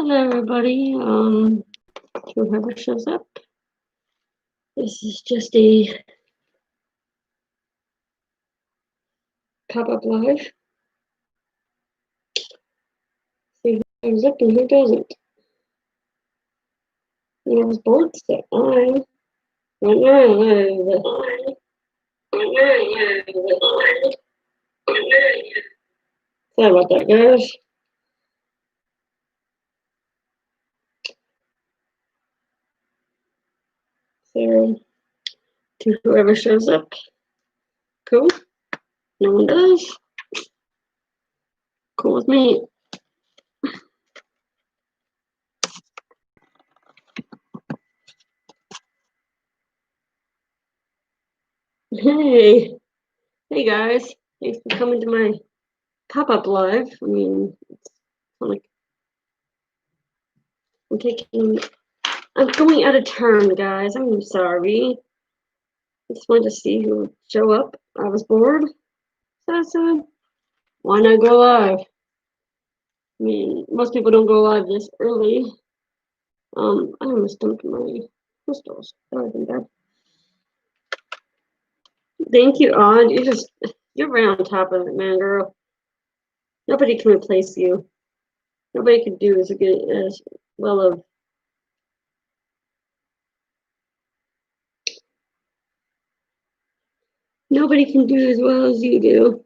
Hello, everybody. Whoever shows up, this is just a pop-up live. See who comes up and who doesn't. I was bored, so I went live. Sorry about that, guys. So, to whoever shows up, cool. No one does. Cool with me. Hey, hey guys. Thanks for coming to my pop-up live. I mean, it's like I'm going out of turn, guys. I'm sorry. I just wanted to see who would show up. I was bored. So I said, why not go live? I mean, most people don't go live this early. I almost dumped my crystals. That would have been bad. Thank you, Odd. You're right on top of it, man, girl. Nobody can replace you. Nobody can do as well of. Nobody can do as well as you do.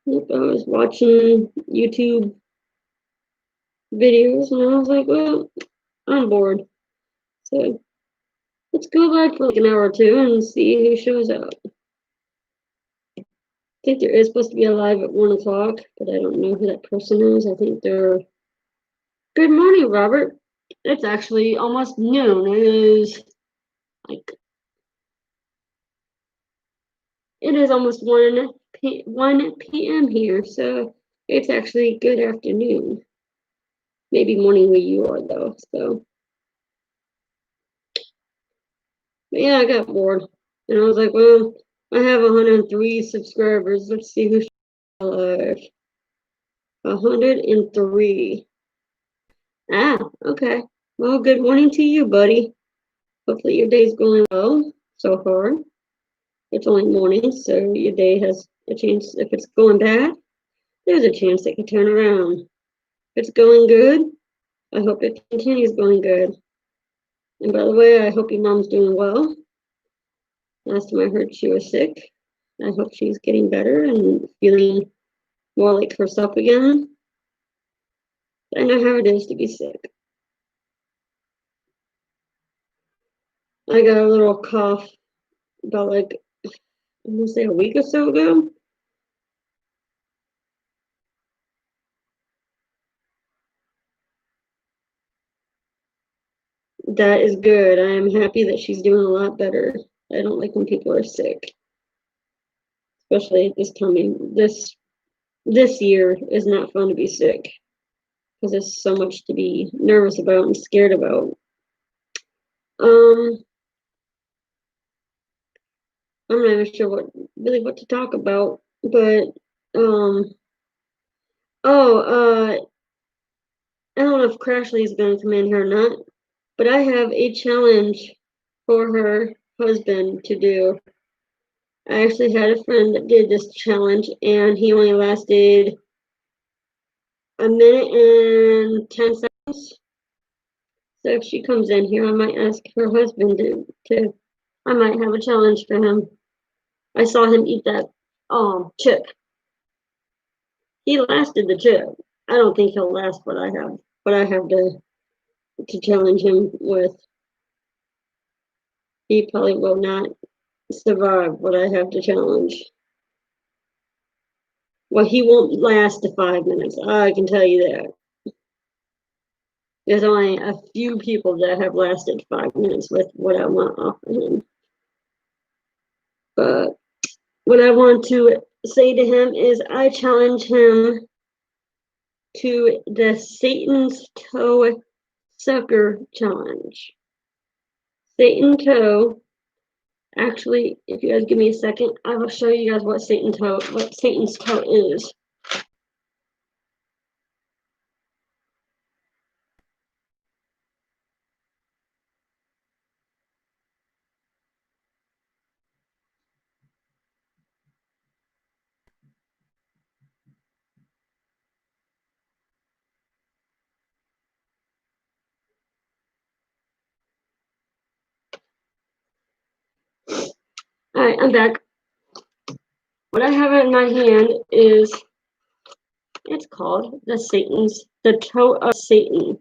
Yep, I was watching YouTube videos and I was like, well, I'm bored. So let's go live for like an hour or two and see who shows up. I think there is supposed to be a live at 1 o'clock, but I don't know who that person is. I think they're. Good morning, Robert. It's actually almost noon. It is almost 1 p.m. here, so it's actually good afternoon. Maybe morning where you are though. So, but yeah, I got bored, and I was like, well, I have 103 subscribers. Let's see who's alive. 103. Ah, okay. Well, good morning to you, buddy. Hopefully your day's going well so far. It's only morning, so your day has a chance. If it's going bad, there's a chance it could turn around. If it's going good, I hope it continues going good. And by the way, I hope your mom's doing well. Last time I heard she was sick. I hope she's getting better and feeling more like herself again. I know how it is to be sick. I got a little cough about I'm gonna say a week or so ago. That is good. I am happy that she's doing a lot better. I don't like when people are sick, especially this coming this year is not fun to be sick because there's so much to be nervous about and scared about. I'm not even sure what to talk about, but I don't know if Crashly is going to come in here or not, but I have a challenge for her husband to do. I actually had a friend that did this challenge, and he only lasted a minute and 10 seconds. So if she comes in here, I might ask her husband to I might have a challenge for him. I saw him eat that chip. He lasted the chip. I don't think he'll last what I have to challenge him with. He probably will not survive what I have to challenge. Well, he won't last the 5 minutes. I can tell you that. There's only a few people that have lasted 5 minutes with what I want to offer him. But what I want to say to him is I challenge him to the Satan's Toe Sucker Challenge. Satan Toe, Actually, if you guys give me a second, I will show you guys what Satan's toe is. Alright, I'm back. What I have in my hand is, it's called the toe of Satan.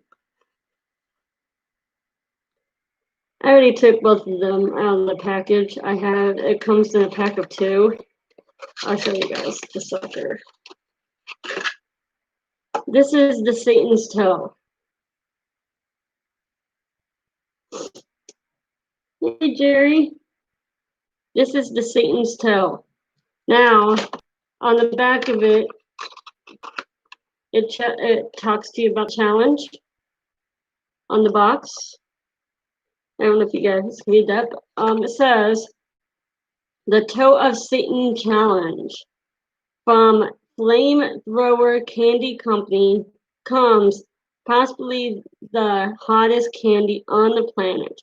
I already took both of them out of the package. It comes in a pack of 2. I'll show you guys the sucker. This is the Satan's toe. Hey, Jerry. This is the Satan's toe. Now, on the back of it, it talks to you about challenge on the box. I don't know if you guys can read that. But, it says, the Toe of Satan Challenge from Flamethrower Candy Company comes possibly the hottest candy on the planet.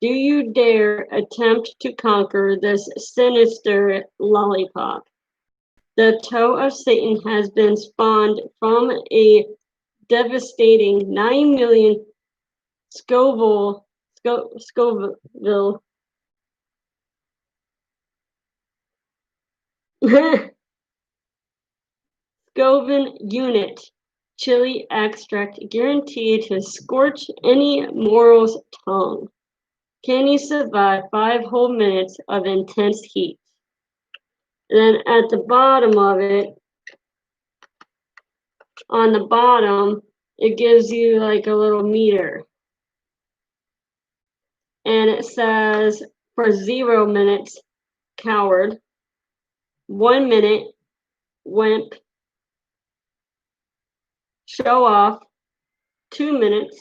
Do you dare attempt to conquer this sinister lollipop? The Toe of Satan has been spawned from a devastating 9 million Scoville Scoville unit chili extract guaranteed to scorch any moral's tongue. Can you survive 5 whole minutes of intense heat? And then at the bottom of it, on the bottom, it gives you like a little meter. And it says for 0 minutes, coward. 1 minute, wimp. Show off. 2 minutes.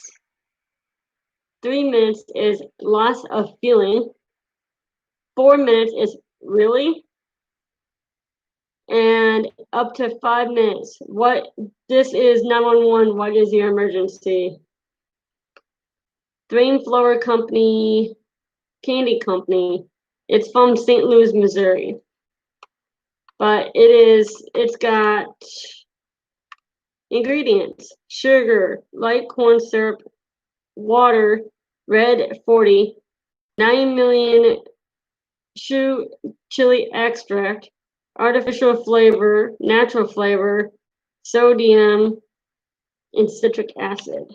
3 minutes is loss of feeling. 4 minutes is really. And up to 5 minutes. This is 911. What is your emergency? Flamethrower Company, Candy Company. It's from St. Louis, Missouri. But it's got ingredients: sugar, light corn syrup, water, red 40, 9 million chili extract, artificial flavor, natural flavor, sodium, and citric acid.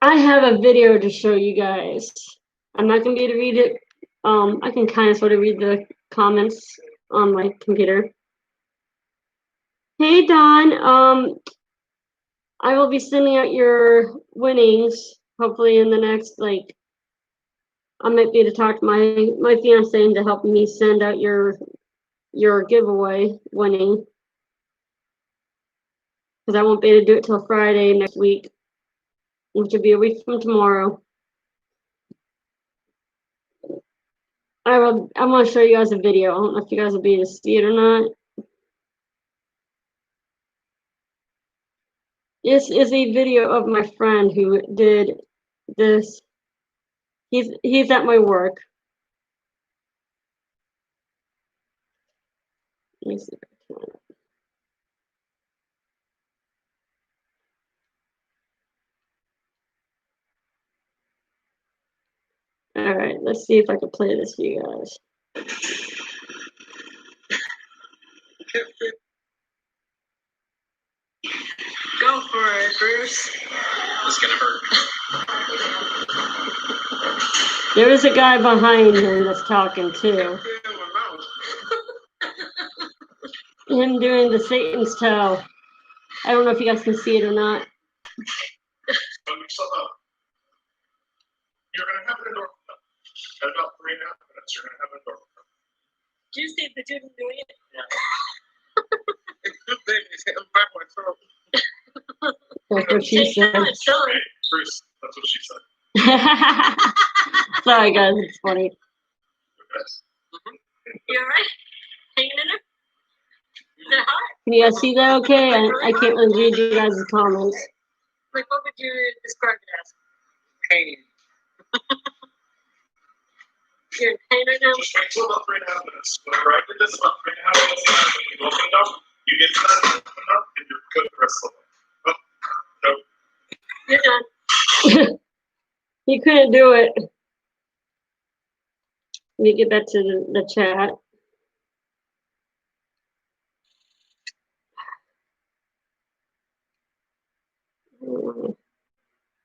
I have a video to show you guys. I'm not going to be able to read it. I can kind of sort of read the comments on my computer. Hey, Don. I will be sending out your winnings hopefully in the next, like, I might be able to talk to my fiance into helping me send out your giveaway winning, because I won't be able to do it till Friday next week, which will be a week from tomorrow. I'm going to show you guys a video. I don't know if you guys will be able to see it or not. This is a video of my friend who did this. He's at my work. Let me see. All right, let's see if I can play this for you guys. Go for it, Bruce. It's gonna hurt. There is a guy behind him that's talking too. Him doing the Satan's toe. I don't know if you guys can see it or not. You're gonna have an endorphin. At about 3.5 minutes, you're gonna have an endorphin. Do you see the dude doing it? Yeah. It's back my throat. That's what she said. Hey, Bruce, That's what she said. Sorry, guys, it's funny. Yes. You alright? Hanging in there? Is it hot? Can you guys see that okay? I can't really read you guys' comments. Like, what would you describe it as? Pain. You're in pain right now? Just wait till about 3.5 minutes. Whenever I did this about 3.5 minutes, when you open it up, you get to that enough, and you're good the rest of the way. Oh, no. You're done. He couldn't do it. Let me get back to the chat.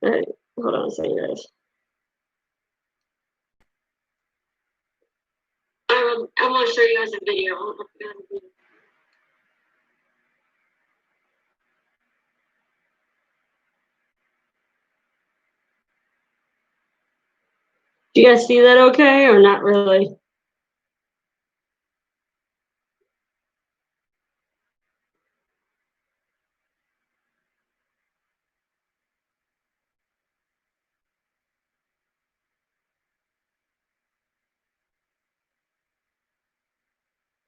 Alright, hold on a second, guys. I want to show you guys a video. Do you guys see that okay or not really?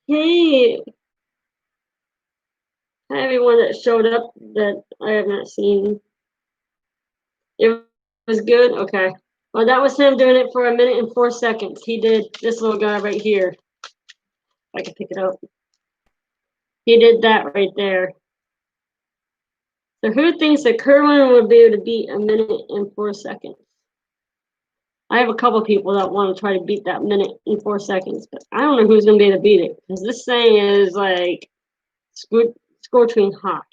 Hey, hi everyone that showed up that I have not seen. It was good? Okay. Well, that was him doing it for 1 minute and 4 seconds. He did this little guy right here. I can pick it up. He did that right there. So who thinks that Kerwin would be able to beat 1 minute and 4 seconds? I have a couple people that want to try to beat that 1 minute and 4 seconds, but I don't know who's going to be able to beat it because this thing is like scorching hot.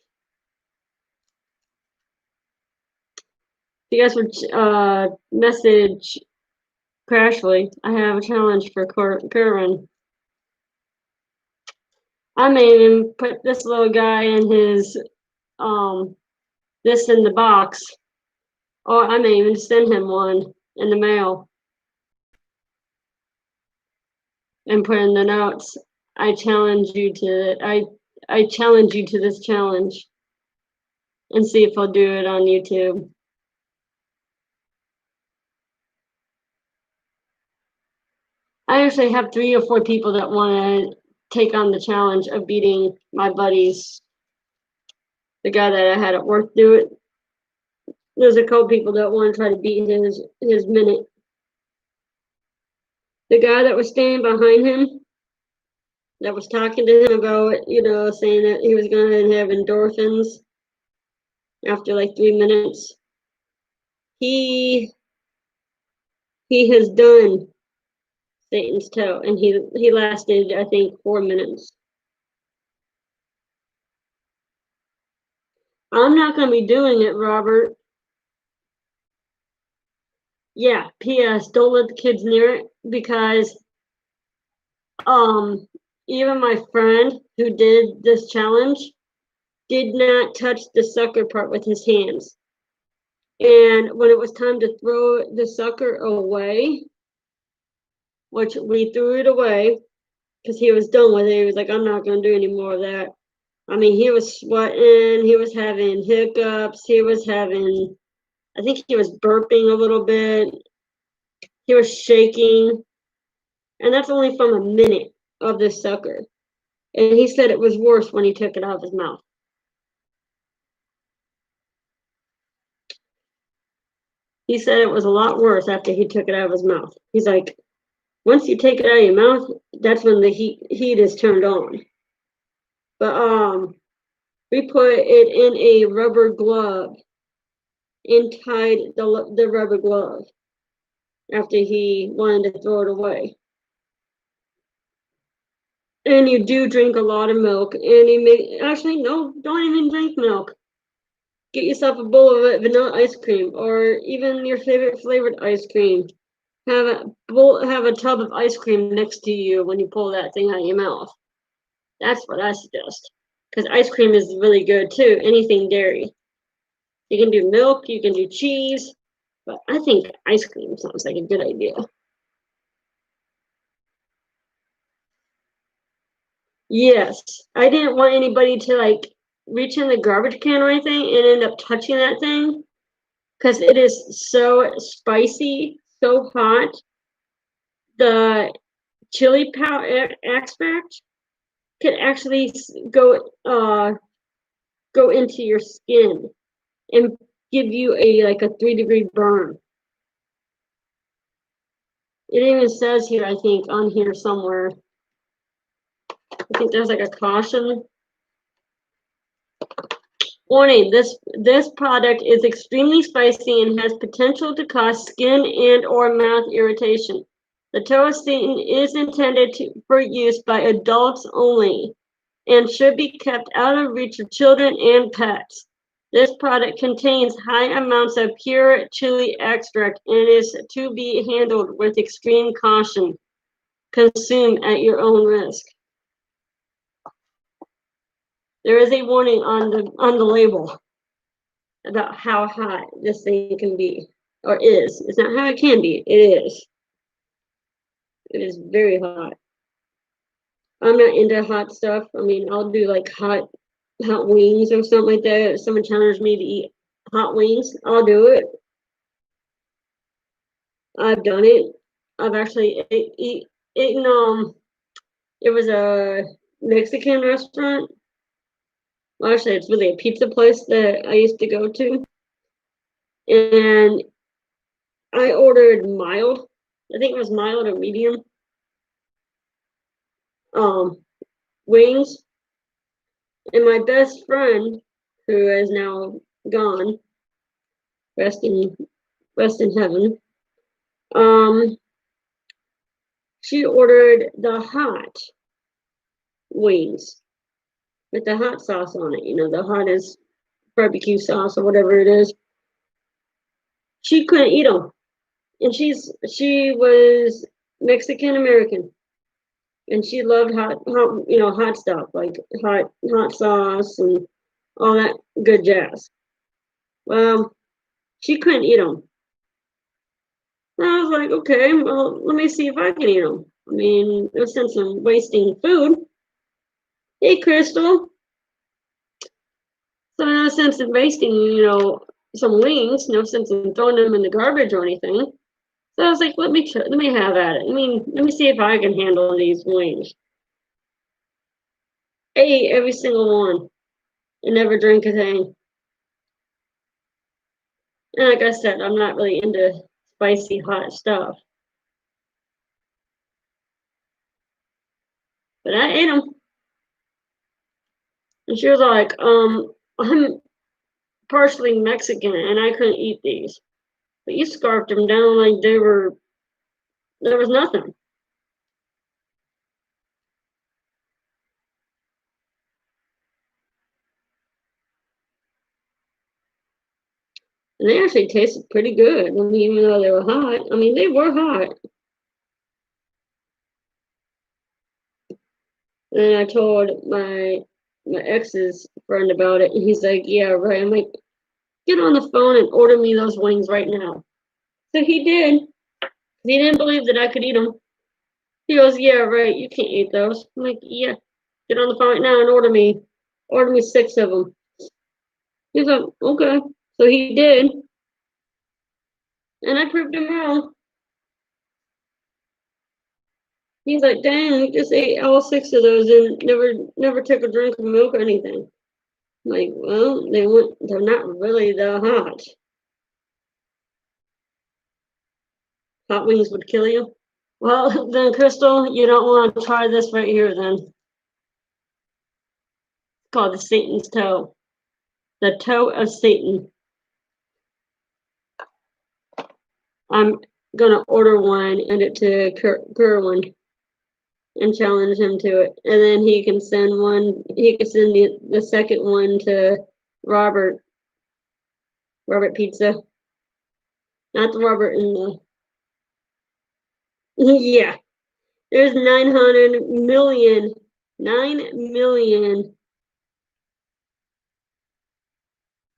If you guys would message Crashly, I have a challenge for Kerwin. I made him put this little guy in his this in the box, or I may even send him one in the mail and put in the notes. I challenge you to I challenge you to this challenge and see if I'll do it on YouTube. I actually have 3 or 4 people that want to take on the challenge of beating my buddies. The guy that I had at work do it. There's a couple people that want to try to beat his minute. The guy that was standing behind him, that was talking to him about, saying that he was going to have endorphins after like 3 minutes. He has done Satan's toe, and he lasted, I think, 4 minutes. I'm not going to be doing it, Robert. Yeah, P.S. Don't let the kids near it because even my friend who did this challenge did not touch the sucker part with his hands. And when it was time to throw the sucker away, which we threw it away because he was done with it. He was like, I'm not going to do any more of that. I mean, he was sweating. He was having hiccups. I think he was burping a little bit. He was shaking. And that's only from 1 minute of this sucker. And he said it was worse when he took it out of his mouth. He said it was a lot worse after he took it out of his mouth. He's like, once you take it out of your mouth, that's when the heat is turned on. But we put it in a rubber glove and tied the rubber glove after he wanted to throw it away. And you do drink a lot of milk, and actually no, don't even drink milk. Get yourself a bowl of vanilla ice cream, or even your favorite flavored ice cream. Have a tub of ice cream next to you when you pull that thing out of your mouth. That's what I suggest. Because ice cream is really good too. Anything dairy. You can do milk, you can do cheese, but I think ice cream sounds like a good idea. Yes, I didn't want anybody to like reach in the garbage can or anything and end up touching that thing. because it is so spicy, so hot. The chili powder extract can actually go into your skin and give you like a 3-degree burn. It even says here, I think, on here somewhere. I think there's like a caution. Warning, this product is extremely spicy and has potential to cause skin and or mouth irritation. The toe of Satan is intended for use by adults only and should be kept out of reach of children and pets. This product contains high amounts of pure chili extract and is to be handled with extreme caution. Consume at your own risk. There is a warning on the label about how hot this thing can be, or is. It's not how it can be, it is. It is very hot. I'm not into hot stuff. I mean, I'll do like hot wings or something like that. If someone challenged me to eat hot wings, I'll do it. I've done it. I've actually eaten, it was a Mexican restaurant. Well, actually, it's really a pizza place that I used to go to. And I ordered mild. I think it was mild or medium. Wings. And my best friend, who is now gone, rest in heaven, she ordered the hot wings with the hot sauce on it. You know, the hottest barbecue sauce or whatever it is. She couldn't eat them, and she was Mexican American, and she loved hot stuff like hot sauce and all that good jazz. Well, she couldn't eat them. I was like, okay, well, let me see if I can eat them. I mean, no sense in wasting food. Hey, Crystal. So no sense in wasting, some wings. No sense in throwing them in the garbage or anything. So I was like, let me have at it. Let me see if I can handle these wings. I ate every single one and never drank a thing. And like I said, I'm not really into spicy hot stuff. But I ate them. And she was like, I'm partially Mexican and I couldn't eat these. But you scarfed them down like there was nothing. And they actually tasted pretty good. I mean, even though they were hot. I mean, they were hot. And then I told my ex's friend about it, and he's like, yeah, right. I'm like, get on the phone and order me those wings right now. So he did. He didn't believe that I could eat them. He goes, yeah, right, you can't eat those. I'm like, yeah, get on the phone right now and order me 6 of them. He's like, okay. So he did. And I proved him wrong. He's like, dang, you just ate all 6 of those and never took a drink of milk or anything. I'm like, well, they're not really that hot. Hot wings would kill you. Well, then, Crystal, you don't want to try this right here, then. It's called the Satan's toe. The toe of Satan. I'm gonna order one, and it to Kerwin, and challenge him to it, and then he can send one. He can send the second one to Robert Pizza, not the Robert in the. Yeah, there's 9 million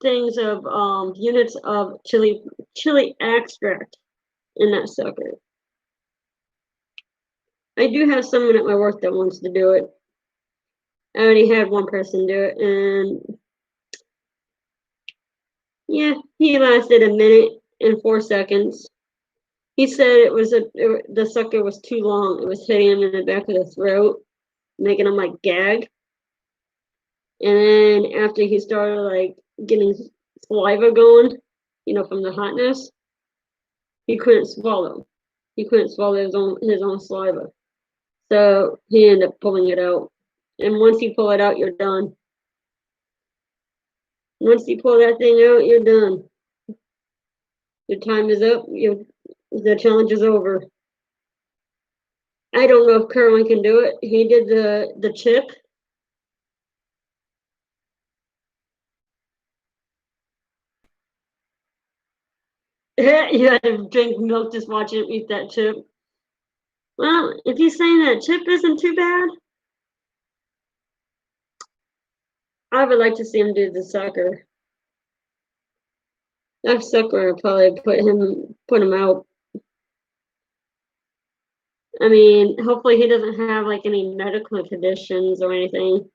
things of units of chili extract in that sucker. I do have someone at my work that wants to do it. I already had one person do it, and Yeah, he lasted a minute and 4 seconds. He said the sucker was too long. It was hitting him in the back of the throat, making him like gag. And then after he started like getting saliva going, from the hotness, he couldn't swallow. He couldn't swallow his own saliva. So he ended up pulling it out. And once you pull it out, you're done. Once you pull that thing out, you're done. Your time is up. The challenge is over. I don't know if Kerwin can do it. He did the chip. You had to drink milk just watching him eat that chip. Well, if he's saying that chip isn't too bad, I would like to see him do the sucker. That sucker would probably put him out. I mean, hopefully he doesn't have like any medical conditions or anything.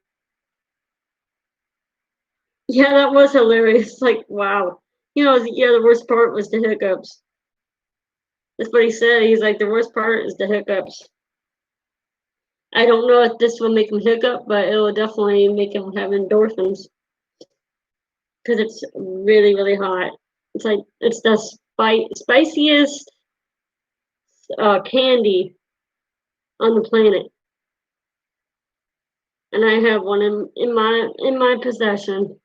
Yeah, that was hilarious. Like, wow. The worst part was the hiccups. That's what he said. He's like, the worst part is the hiccups. I don't know if this will make him hiccup, but it will definitely make him have endorphins. Because it's really, really hot. It's like, it's the spiciest candy on the planet. And I have one in my possession,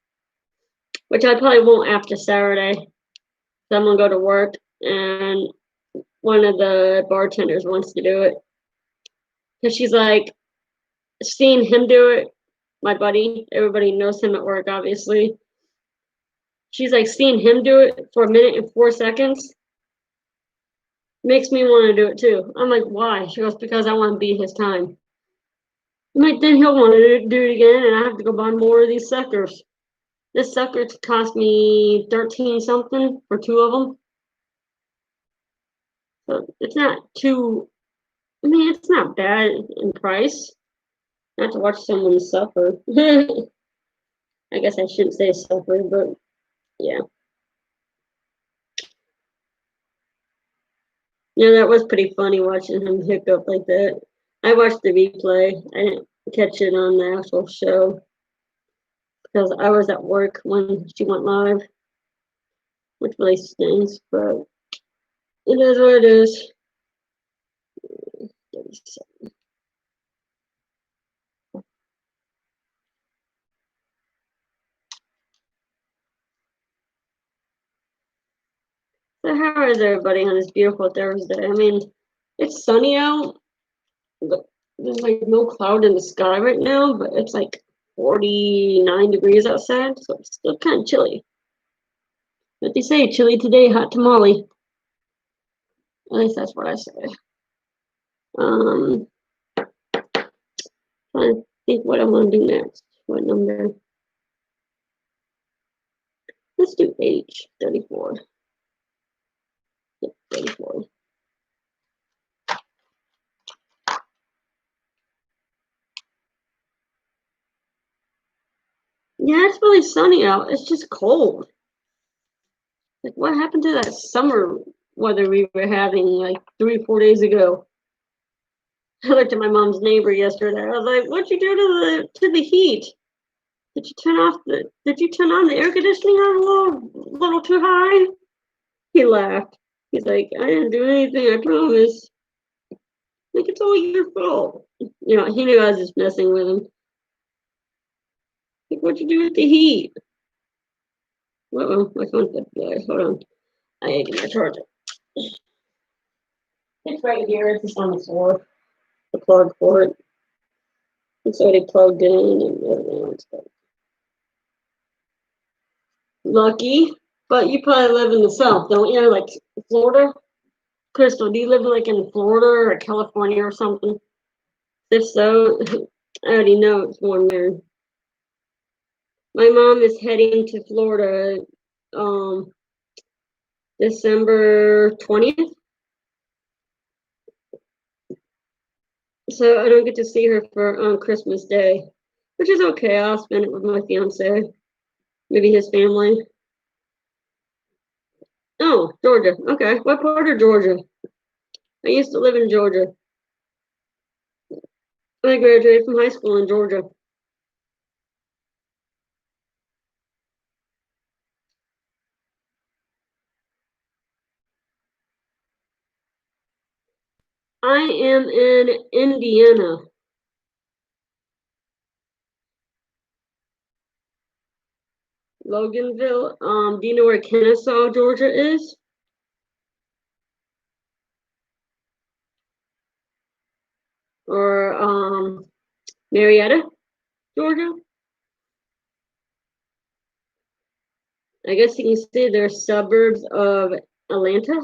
which I probably won't after Saturday. So I'm gonna go to work, and one of the bartenders wants to do it because she's like, seeing him do it. My buddy, everybody knows him at work, obviously. She's like, seeing him do it for a minute and 4 seconds makes me want to do it too. I'm like, why? She goes, because I want to beat his time. I'm like, then he'll want to do it again, and I have to go buy more of these suckers. This sucker cost me 13 something for 2 of them. So it's not too, I mean, it's not bad in price. Not to watch someone suffer. I guess I shouldn't say suffer, but yeah. Yeah, that was pretty funny watching him hiccup like that. I watched the replay. I didn't catch it on the actual show because I was at work when she went live, which really stings, but it is what it is. 37. So how is everybody on this beautiful Thursday? I mean, it's sunny out, but there's like no cloud in the sky right now, but it's like 49 degrees outside, so it's still kind of chilly. But they say chilly today, hot tamale. At least that's what I say. Trying to think what I want to do next. What number? Let's do H, 34. Yep, 34. Yeah, it's really sunny out. It's just cold. Like, what happened to that summer weather we were having like 3-4 days ago? I looked at my mom's neighbor yesterday. I was like, "What'd you do to the heat? Did you turn on the air conditioning a little too high?" He laughed. He's like, "I didn't do anything, I promise." Like, it's all your fault. He knew I was just messing with him. Like, what'd you do with the heat? Uh-oh, my phone's dead. Hold on. I need to get my charger. It's right here. It's just on the floor. The plug for it. It's already plugged in and everything else. Lucky. But you probably live in the South, don't you? Like Florida? Crystal, do you live like in Florida or California or something? If so, I already know it's warm there. My mom is heading to Florida December 20th. So I don't get to see her for on Christmas Day, which is okay. I'll spend it with my fiance, maybe his family. Oh, Georgia. Okay. What part of Georgia? I used to live in Georgia. I graduated from high school in Georgia. I am in Indiana. Loganville. Do you know where Kennesaw, Georgia is? Or Marietta, Georgia? I guess you can say they're suburbs of Atlanta.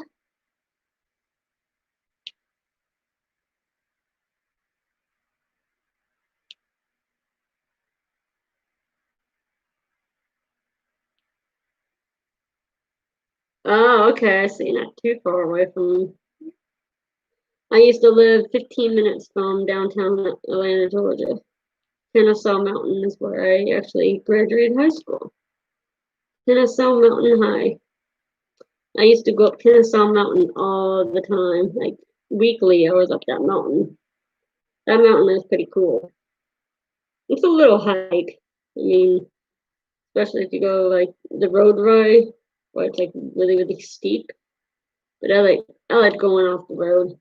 Oh, okay. I see. Not too far away from. I used to live 15 minutes from downtown Atlanta, Georgia. Kennesaw Mountain is where I actually graduated high school. Kennesaw Mountain High. I used to go up Kennesaw Mountain all the time. Like weekly, I was up that mountain. That mountain is pretty cool. It's a little hike. I mean, especially if you go like the road ride, where it's like really, really steep. But I like going off the road,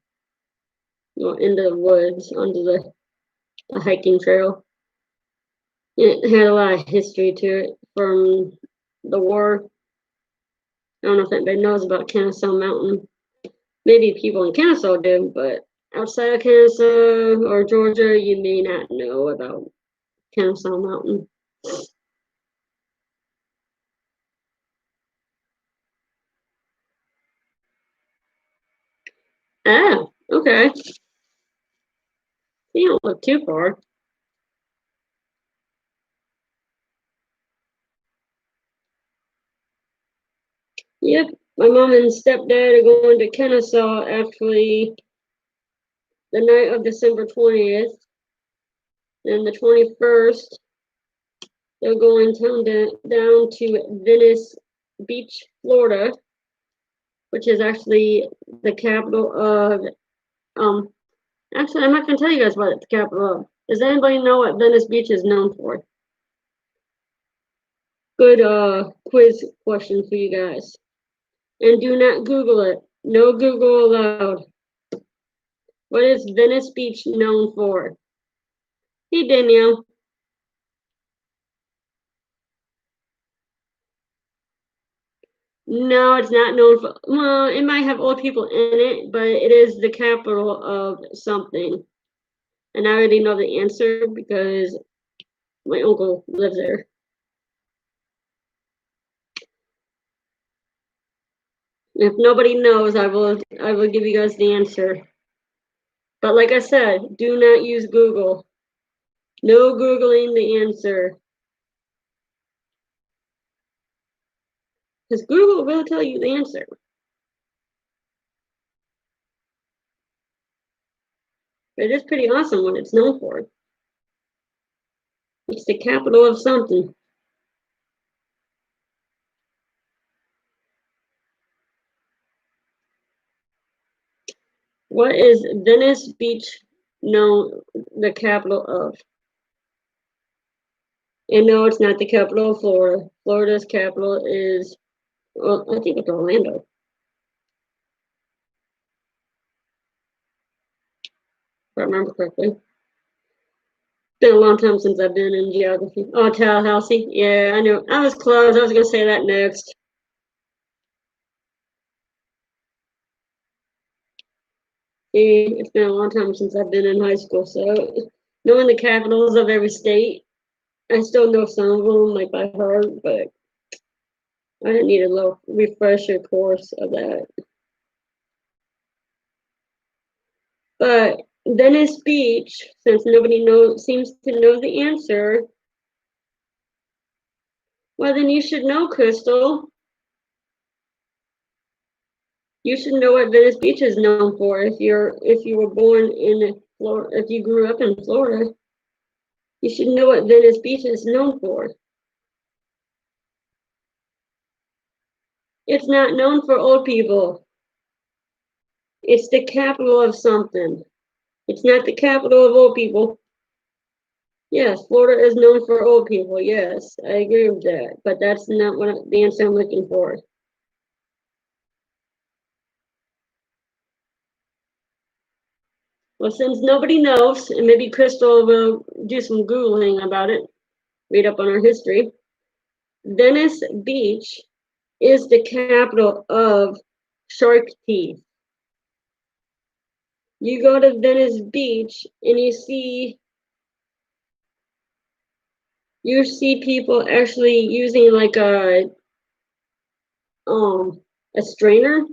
into the woods, onto the hiking trail. It had a lot of history to it from the war. I don't know if anybody knows about Kennesaw Mountain. Maybe people in Kennesaw do, but outside of Kennesaw or Georgia, you may not know about Kennesaw Mountain. Ah, okay. You don't look too far. Yep, my mom and stepdad are going to Kennesaw actually the night of December 20th. And the 21st, they're going down to Venice Beach, Florida, which is actually the capital of, actually, I'm not going to tell you guys what it's the capital of. Does anybody know what Venice Beach is known for? Good quiz question for you guys. And do not Google it. No Google allowed. What is Venice Beach known for? Hey, Danielle. No, it's not known for, well, it might have old people in it, but it is the capital of something. And I already know the answer because my uncle lives there. If nobody knows, I will give you guys the answer. But like I said, do not use Google. No Googling the answer. Because Google will tell you the answer. But it is pretty awesome what it's known for. It's the capital of something. What is Venice Beach known the capital of? And no, it's not the capital of Florida. Florida's capital is, well, I think it's Orlando. If I remember correctly. Been a long time since I've been in geography. Oh, Tallahassee. Yeah, I know. I was close. I was going to say that next. It's been a long time since I've been in high school, so knowing the capitals of every state, I still know some of them like by heart, but I need a little refresher course of that. But Venice Beach, since nobody seems to know the answer, well then you should know, Crystal. You should know what Venice Beach is known for if you were born in Florida, if you grew up in Florida. You should know what Venice Beach is known for. It's not known for old people. It's the capital of something. It's not the capital of old people. Yes, Florida is known for old people. Yes, I agree with that. But that's not the answer I'm looking for. Well, since nobody knows, and maybe Crystal will do some Googling about it, read up on our history. Venice Beach is the capital of shark teeth. You go to Venice Beach and you see people actually using like a strainer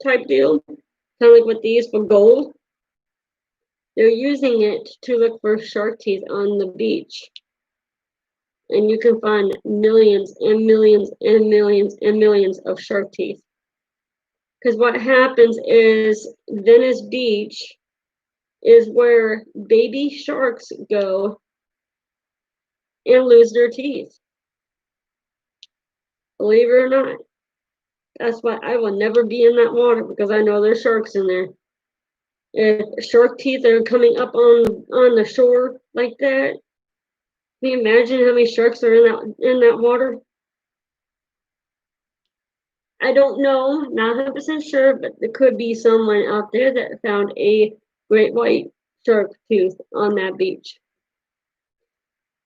type deal, kind of like what they use for gold. They're using it to look for shark teeth on the beach. And you can find millions and millions and millions and millions of shark teeth. Because what happens is Venice Beach is where baby sharks go and lose their teeth. Believe it or not. That's why I will never be in that water, because I know there's sharks in there. If shark teeth are coming up on the shore like that, can you imagine how many sharks are in that water? I don't know, not 100% sure, but there could be someone out there that found a great white shark tooth on that beach.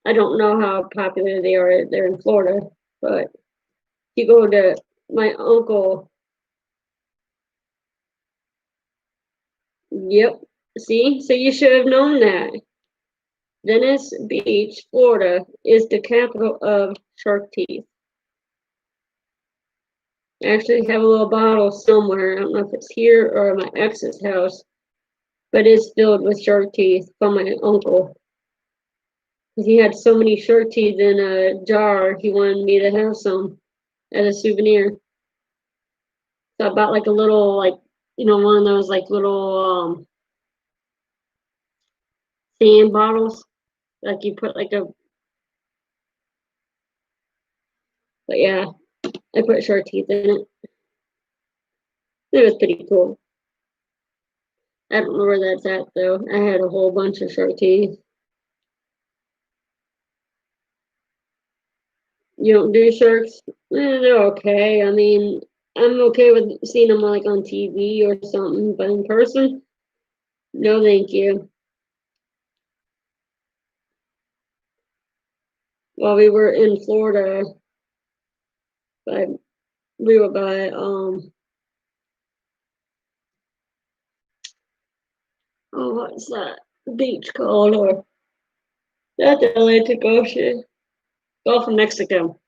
I don't know how popular they are there in Florida, but if you go to my uncle, yep, see, so you should have known that. Venice Beach, Florida is the capital of shark teeth. I actually have a little bottle somewhere. I don't know if it's here or at my ex's house, but it's filled with shark teeth from my uncle. He had so many shark teeth in a jar, he wanted me to have some as a souvenir. So I bought like a little, like, one of those like little sand bottles, like you put like but yeah, I put shark teeth in it. It was pretty cool. I don't know where that's at though. I had a whole bunch of shark teeth. You don't do sharks? They're okay. I mean, I'm okay with seeing them like on TV or something, but in person, no thank you. While we were in Florida, but we were by what's that beach called? Or that's the Atlantic Ocean, Gulf of Mexico.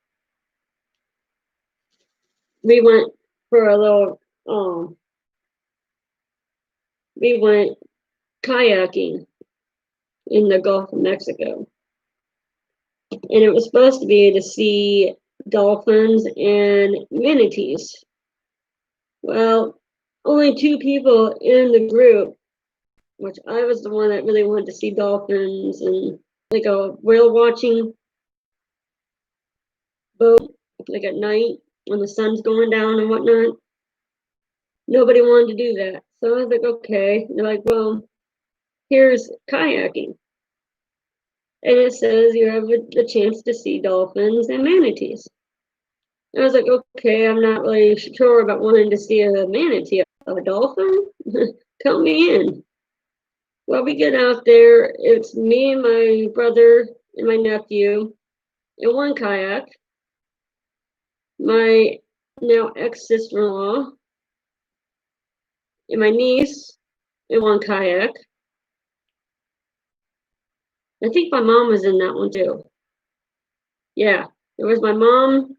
We went for a little we went kayaking in the Gulf of Mexico. And it was supposed to be to see dolphins and manatees. Well, only 2 people in the group, which I was the one that really wanted to see dolphins and like a whale watching boat, like at night when the sun's going down and whatnot. Nobody wanted to do that. So I was like, okay. They're like, well, here's kayaking. And it says you have the chance to see dolphins and manatees. I was like, okay, I'm not really sure about wanting to see a manatee. A dolphin? Count me in. Well, we get out there. It's me and my brother and my nephew in one kayak. My now ex-sister-in-law and my niece in one kayak. I think my mom was in that one too. Yeah, it was my mom,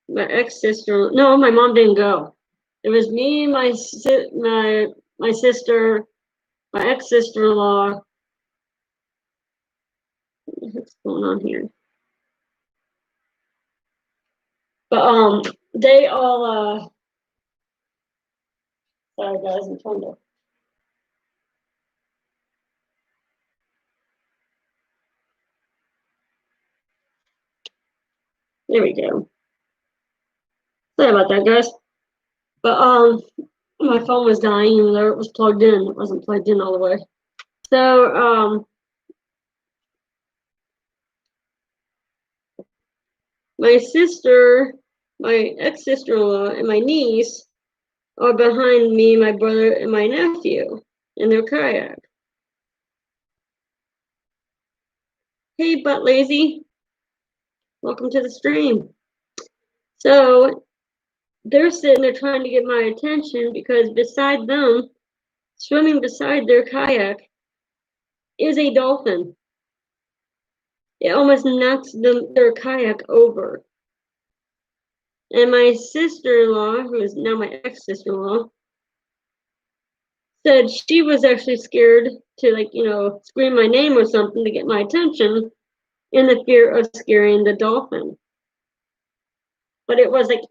my ex-sister. No, my mom didn't go. It was me, my sister, my ex-sister-in-law. What's going on here? But they all sorry guys, I'm trying to. There we go. Sorry about that, guys. But my phone was dying and it was plugged in. It wasn't plugged in all the way. So my sister, my ex-sister-in-law, and my niece are behind me, my brother, and my nephew in their kayak. Hey, Butt Lazy. Welcome to the stream. So they're sitting there trying to get my attention because beside them, swimming beside their kayak, is a dolphin. It almost knocks their kayak over. And my sister-in-law, who is now my ex-sister-in-law, said she was actually scared to, like, you know, scream my name or something to get my attention in the fear of scaring the dolphin. But it was like,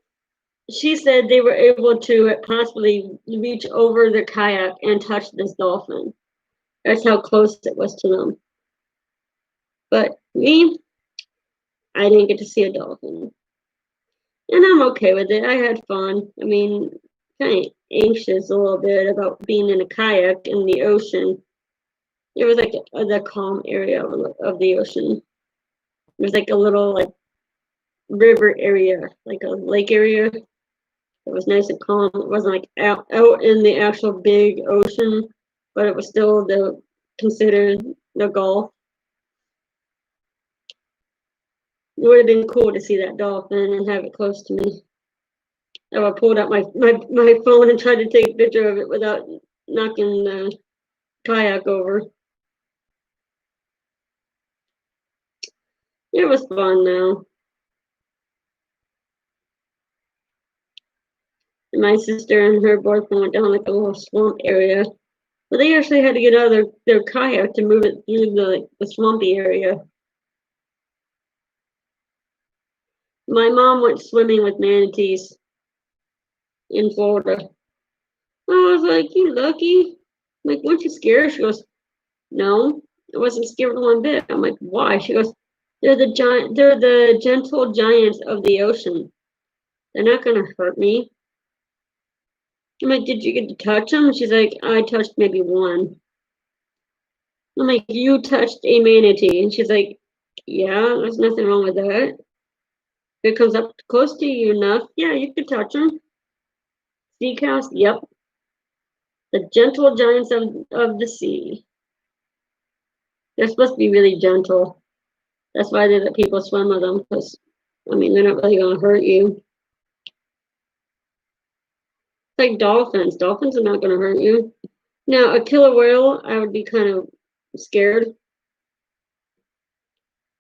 she said they were able to possibly reach over the kayak and touch this dolphin. That's how close it was to them. But me, I didn't get to see a dolphin. And I'm okay with it. I had fun. I mean, kind of anxious a little bit about being in a kayak in the ocean. It was like the calm area of the ocean. There's like a little like river area, like a lake area. It was nice and calm. It wasn't like out in the actual big ocean, but it was still considered the Gulf. It would have been cool to see that dolphin and have it close to me. I pulled out my phone and tried to take a picture of it without knocking the kayak over. It was fun though. And my sister and her boyfriend went down like a little swamp area. But they actually had to get out of their kayak to move it through the swampy area. My mom went swimming with manatees in Florida. I was like, you lucky. I'm like, weren't you scared? She goes, no, I wasn't scared one bit. I'm like, why? She goes, they're the gentle giants of the ocean. They're not gonna hurt me. I'm like, did you get to touch them? She's like, I touched maybe one. I'm like, you touched a manatee? And she's like, yeah, there's nothing wrong with that. If it comes up close to you enough, yeah, you could touch them. Sea cows, yep. The gentle giants of the sea. They're supposed to be really gentle. That's why they let people swim with them, because, I mean, they're not really going to hurt you. It's like dolphins. Dolphins are not going to hurt you. Now, a killer whale, I would be kind of scared.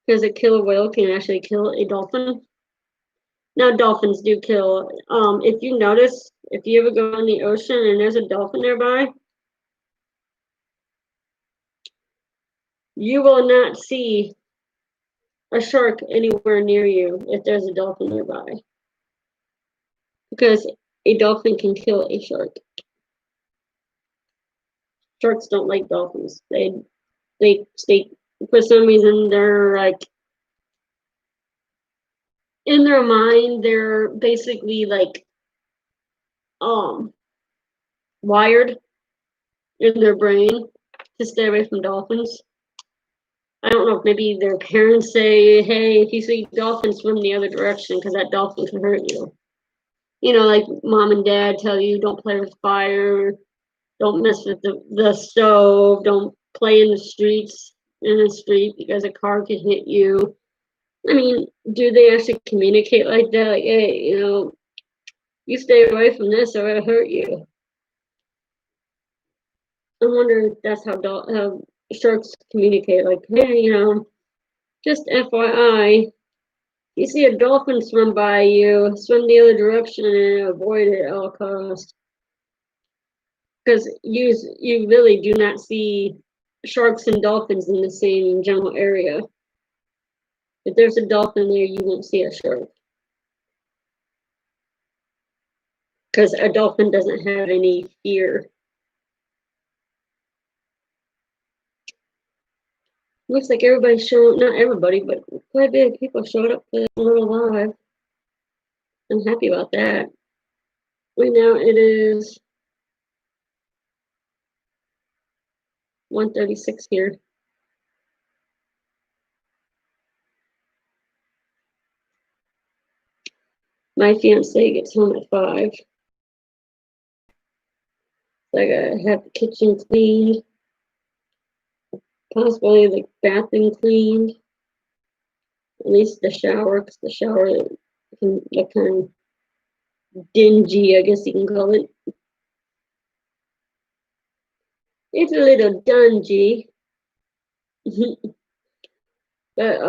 Because a killer whale can actually kill a dolphin. Now, dolphins do kill. If you notice, if you ever go in the ocean and there's a dolphin nearby, you will not see a shark anywhere near you if there's a dolphin nearby. Because a dolphin can kill a shark. Sharks don't like dolphins. They for some reason they're like, in their mind, they're basically like wired in their brain to stay away from dolphins. I don't know if maybe their parents say, hey, if you see dolphins, swim the other direction because that dolphin can hurt you. You know, like mom and dad tell you, don't play with fire, don't mess with the stove, don't play in the street because a car could hit you. I mean, do they actually communicate like that? Like, hey, you know, you stay away from this or it'll hurt you. I wonder if that's how sharks communicate. Like, hey, you know, just FYI, you see a dolphin swim by you, swim the other direction and avoid it at all costs. Because you really do not see sharks and dolphins in the same general area. If there's a dolphin there, you won't see a shark. Because a dolphin doesn't have any fear. Looks like everybody's showing, not everybody, but quite a bit of people showed up for the little live. I'm happy about that. Right now it is 1:36 here. My fiance gets home at 5. So I gotta have the kitchen cleaned, possibly the bathroom cleaned, at least the shower, because the shower can look kind of dingy, I guess you can call it. It's a little dungy. But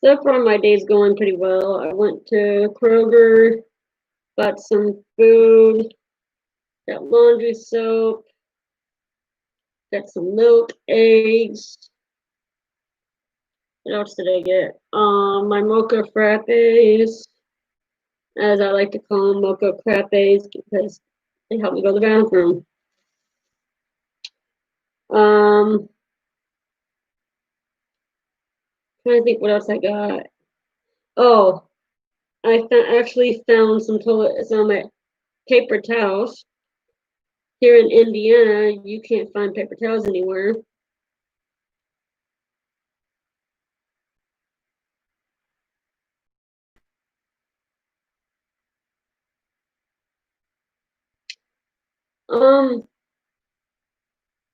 so far my day's going pretty well. I went to Kroger, bought some food, got laundry soap, got some milk, eggs. What else did I get? My mocha frappes, as I like to call them, mocha frappes, because they help me go to the bathroom. Trying to think what else I got. Oh, I actually found some paper towels. Here in Indiana, you can't find paper towels anywhere.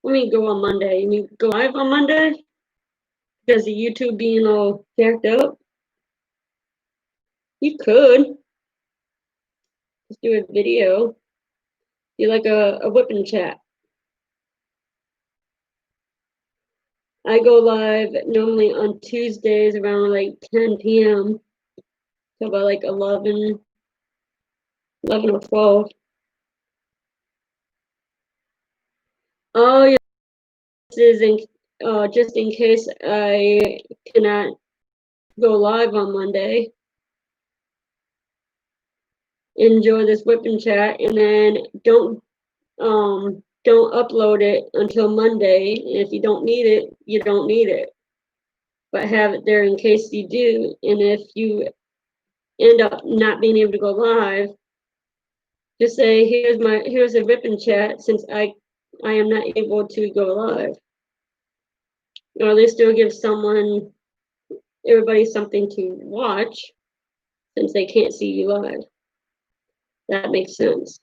Let me go on Monday. You mean go live on Monday? Because of YouTube being all jacked up? You could. Just do a video. Do like a whipping chat. I go live normally on Tuesdays around like 10 p.m. So about like 11 or 12. Oh, yeah. This is just in case I cannot go live on Monday. Enjoy this whipping chat, and then don't upload it until Monday. And if you don't need it, you don't need it. But have it there in case you do. And if you end up not being able to go live, just say here's a whipping chat since I am not able to go live. Or at least it'll give everybody something to watch since they can't see you live. That makes sense.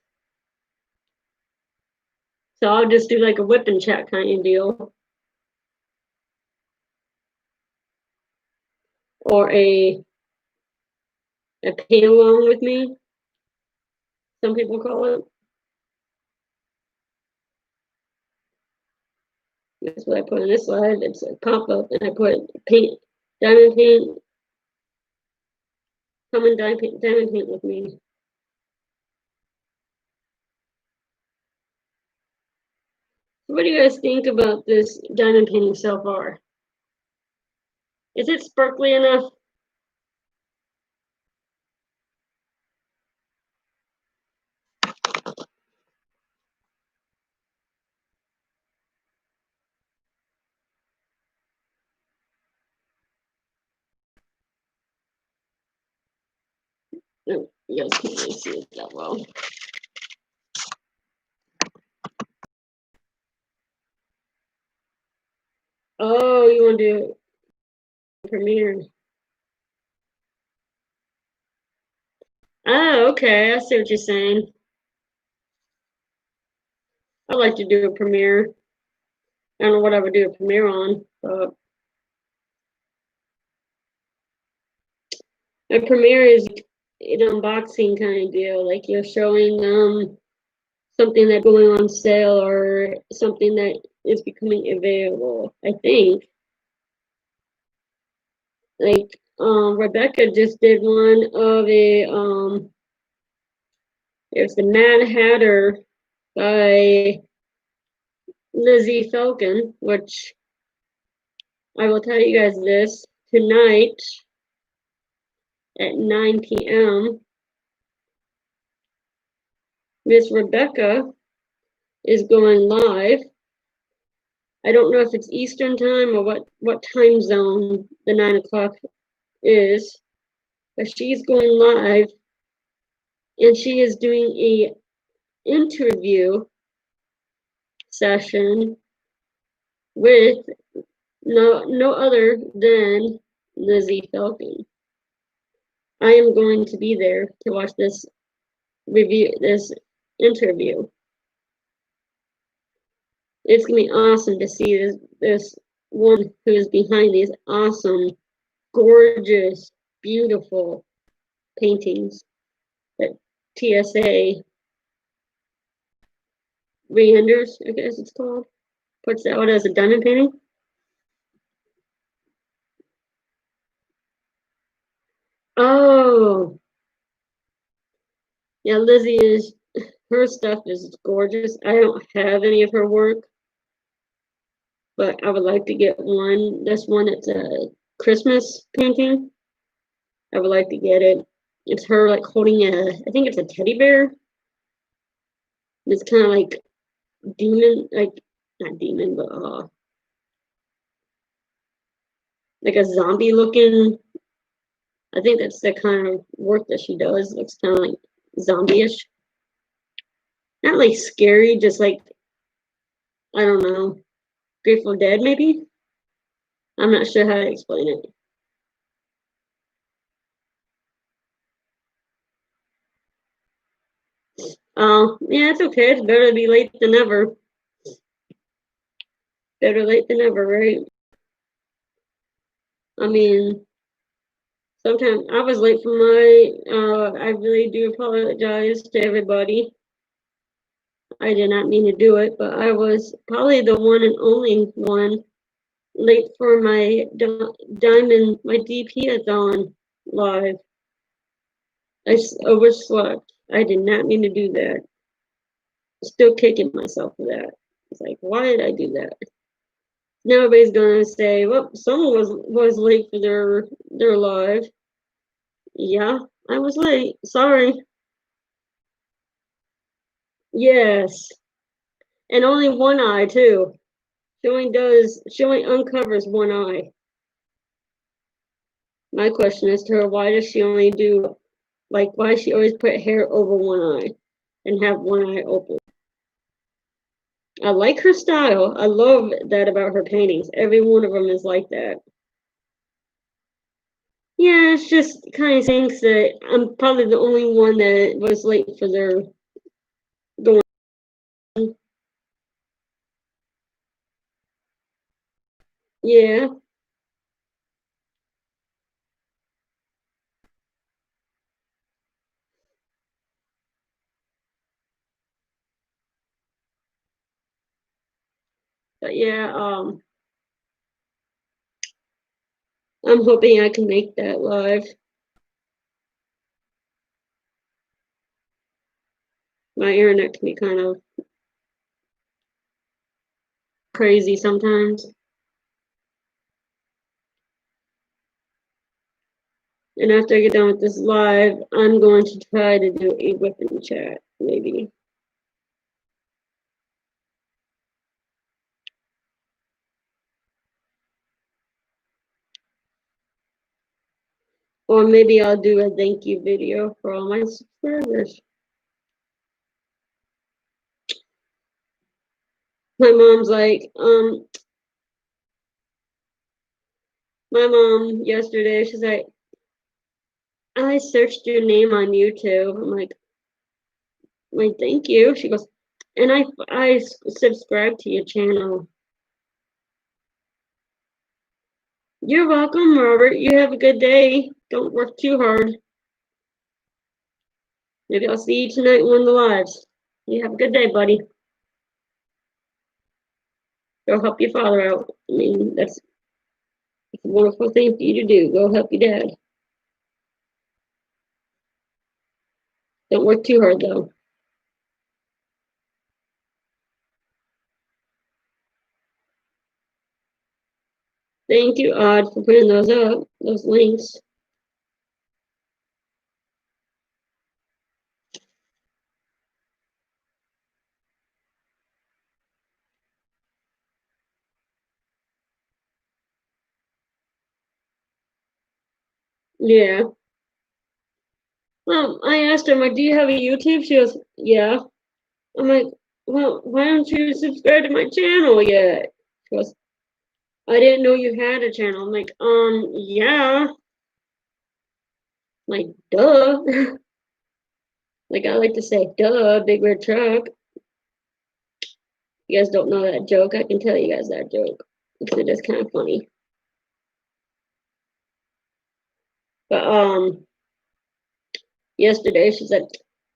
So I'll just do like a whipping chat kind of deal. Or a pay along with me, some people call it. That's what I put on this slide. It's a pop-up, and I put diamond paint. Come and diamond paint with me. What do you guys think about this diamond painting so far? Is it sparkly enough? No, you guys can't really see it that well. Oh, you want to do Premiere? Oh, okay. I see what you're saying. I like to do a Premiere. I don't know what I would do a Premiere on, but a Premiere is an unboxing kind of deal. Like you're showing something that's going on sale or something that is becoming available, I think. Like Rebecca just did one of it's the Mad Hatter by Lizzie Falcon, which I will tell you guys this tonight at 9 p.m. Miss Rebecca is going live. I don't know if it's Eastern time or what time zone the 9 o'clock is, but she's going live and she is doing a interview session with no other than Lizzie Falcon. I am going to be there to watch this interview. It's gonna be awesome to see this woman who is behind these awesome, gorgeous, beautiful paintings that TSA renders, I guess it's called, puts out as a diamond painting. Oh, yeah, her stuff is gorgeous. I don't have any of her work, but I would like to get one. This one, it's a Christmas painting. I would like to get it. It's her like holding I think it's a teddy bear. It's kind of like demon, like not demon, but like a zombie looking. I think that's the kind of work that she does. Looks kind of like zombie-ish. Not like scary, just like, I don't know, Grateful Dead maybe? I'm not sure how to explain it. Yeah, it's okay. It's better to be late than never. Better late than never, right? I mean, sometimes I was late for I really do apologize to everybody. I did not mean to do it, but I was probably the one and only one late for my diamond, my DP-a-thon live. I overslept. I did not mean to do that. Still kicking myself for that. It's like, why did I do that? Now everybody's gonna say, well, someone was late for their live. Yeah, I was late. Sorry. Yes. And only one eye too. She only uncovers one eye. My question is to her, why does she only do, like, why does she always put hair over one eye and have one eye open? I like her style. I love that about her paintings. Every one of them is like that. Yeah, it's just kind of thinks that I'm probably the only one that was late for their going. Yeah, but yeah, I'm hoping I can make that live. My internet can be kind of crazy sometimes. And after I get done with this live, I'm going to try to do a whipping chat, maybe. Or maybe I'll do a thank you video for all my subscribers. My mom's like, my mom yesterday, she's like, I searched your name on YouTube. I'm like, thank you. She goes, and I subscribe to your channel. You're welcome, Robert. You have a good day. Don't work too hard. Maybe I'll see you tonight in one of the lives. You have a good day, buddy. Go help your father out. I mean, that's a wonderful thing for you to do. Go help your dad. Don't work too hard, though. Thank you, Odd, for putting those up, those links. Yeah. Well, I asked her, I'm like, do you have a YouTube? She goes, yeah. I'm like, well, why don't you subscribe to my channel yet? She goes, I didn't know you had a channel. I'm like, yeah. Like, duh. Like, I like to say, duh, big red truck. You guys don't know that joke. I can tell you guys that joke because it is kind of funny. But, yesterday she's like,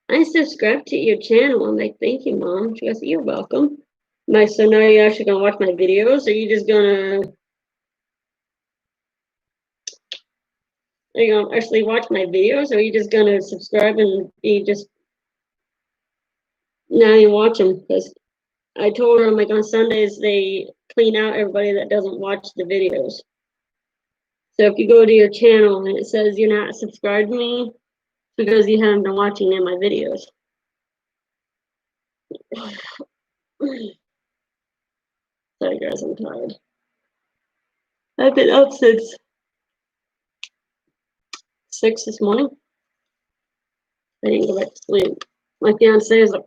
I subscribed to your channel. I'm like, thank you, Mom. She goes, you're welcome. I'm like, so now you're actually gonna watch my videos, or are you just gonna are you gonna actually watch my videos, or are you just gonna subscribe and be just now you watch them? Because I told her, I'm like, on Sundays they clean out everybody that doesn't watch the videos. So if you go to your channel and it says you're not subscribed to me, it's because you haven't been watching any of my videos. Sorry guys, I'm tired. I've been up since 6 this morning. I didn't go back to sleep. My fiance is like,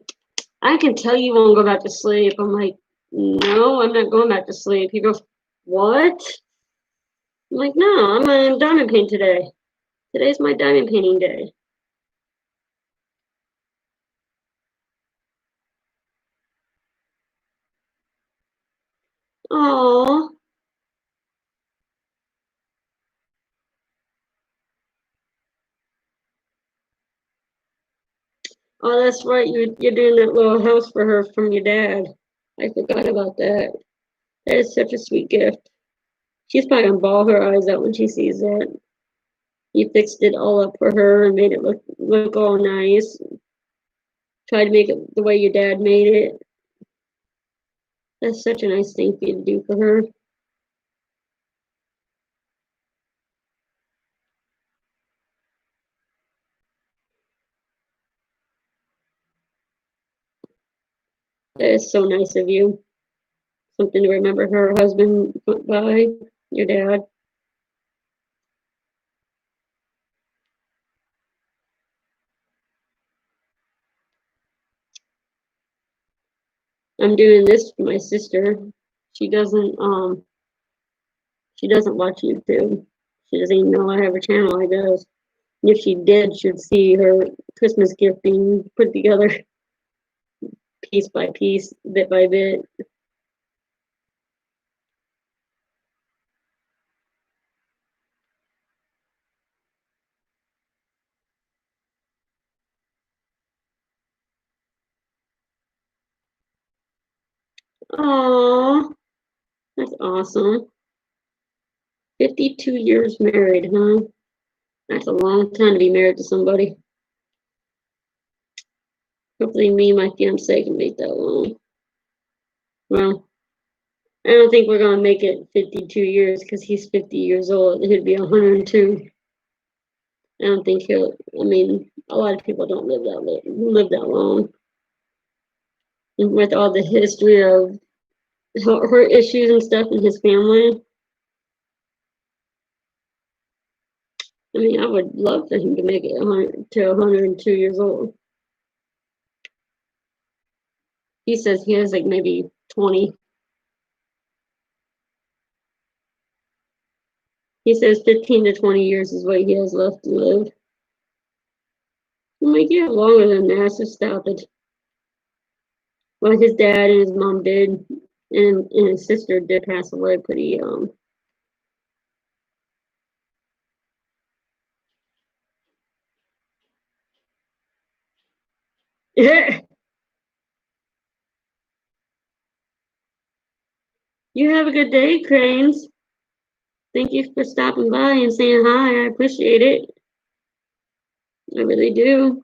I can tell you won't go back to sleep. I'm like, no, I'm not going back to sleep. He goes, what? I'm like, no, I'm gonna diamond paint today. Today's my diamond painting day. Oh, oh, that's right. You're doing that little house for her from your dad. I forgot about that. That is such a sweet gift. She's probably gonna bawl her eyes out when she sees that. You fixed it all up for her and made it look all nice. Tried to make it the way your dad made it. That's such a nice thing for you to do for her. That is so nice of you. Something to remember her husband went by, your dad. I'm doing this for my sister. She doesn't watch YouTube. She doesn't even know I have a channel, I guess. And if she did, she'd see her Christmas gift being put together piece by piece, bit by bit. Aww, that's awesome. 52 years married, huh? That's a long time to be married to somebody. Hopefully me and my fiance can make that long. Well, I don't think we're gonna make it 52 years because he's 50 years old. He'd be 102. I don't think he'll. I mean, a lot of people don't live that long. And with all the history of her issues and stuff in his family, I mean, I would love for him to make it 100 to 102 years old. He says he has like maybe 20. He says 15 to 20 years is what he has left to live. I'm like, yeah, longer than that, so stop it. Well, his dad and his mom did, and his sister did pass away pretty young. You have a good day, Cranes. Thank you for stopping by and saying hi. I appreciate it. I really do.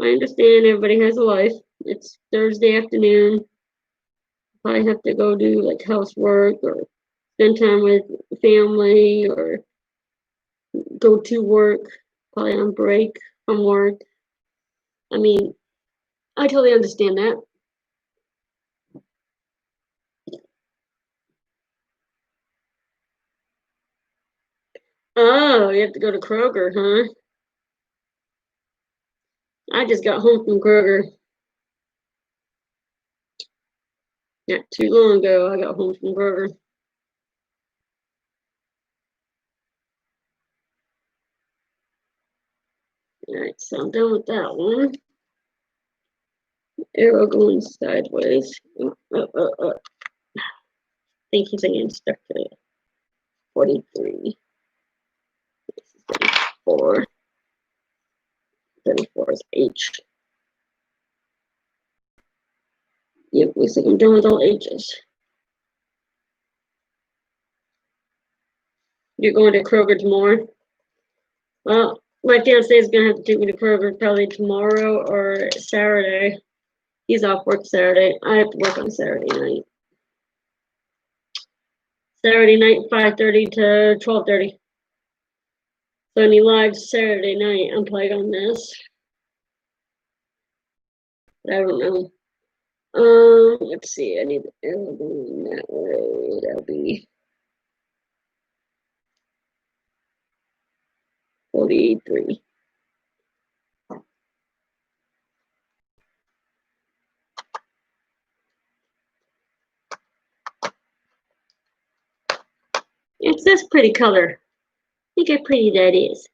I understand everybody has a life. It's Thursday afternoon. Probably have to go do like housework or spend time with family or go to work, probably on break from work. I mean, I totally understand that. Oh, you have to go to Kroger, huh? I just got home from Kroger. Not too long ago, I got home from Kroger. Alright, so I'm done with that one. Arrow going sideways. Think he's again stuck to 43. This is 34. 34 is H. Yep, looks like I'm done with all H's. You're going to Kroger tomorrow? Well, my fiance is gonna have to take me to Kroger probably tomorrow or Saturday. He's off work Saturday. I have to work on Saturday night. Saturday night, 5:30 to 12:30. So any live Saturday night, I'm playing on this. I don't know. Let's see. I need the arrow going that way. That'll be 43. It's this pretty color. Look how pretty that is.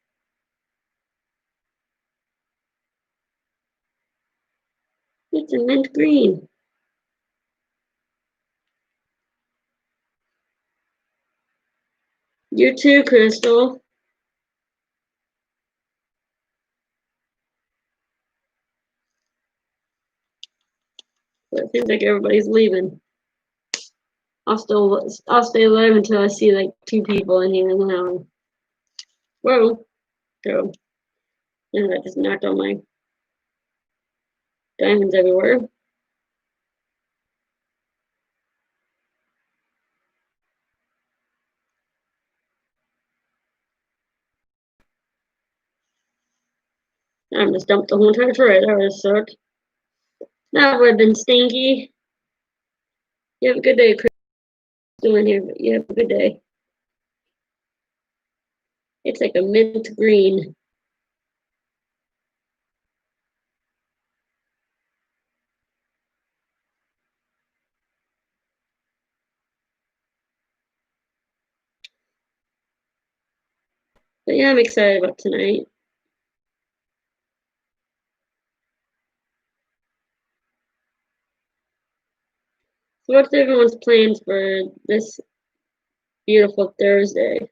It's a mint green. You too, Crystal. But it seems like everybody's leaving. I'll stay alive until I see like 2 people in here now. Whoa. Go. And I just knocked all my diamonds everywhere. I just dumped the whole entire tray. That would have sucked. That would have been stinky. You have a good day, Chris. Doing here, but you have a good day. It's like a mint green. But yeah, I'm excited about tonight. So what's everyone's plans for this beautiful Thursday?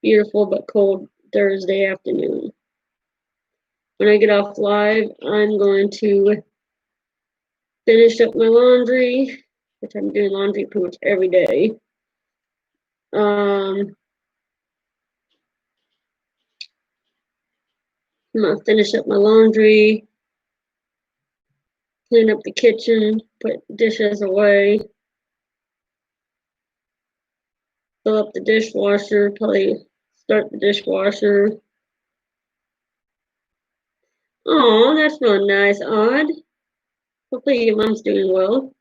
Beautiful but cold Thursday afternoon. When I get off live, I'm going to finish up my laundry, which I'm doing laundry pretty much every day. I'm gonna finish up my laundry, clean up the kitchen, put dishes away, fill up the dishwasher, probably start the dishwasher. Oh, that's real nice, Odd. Hopefully your mom's doing well.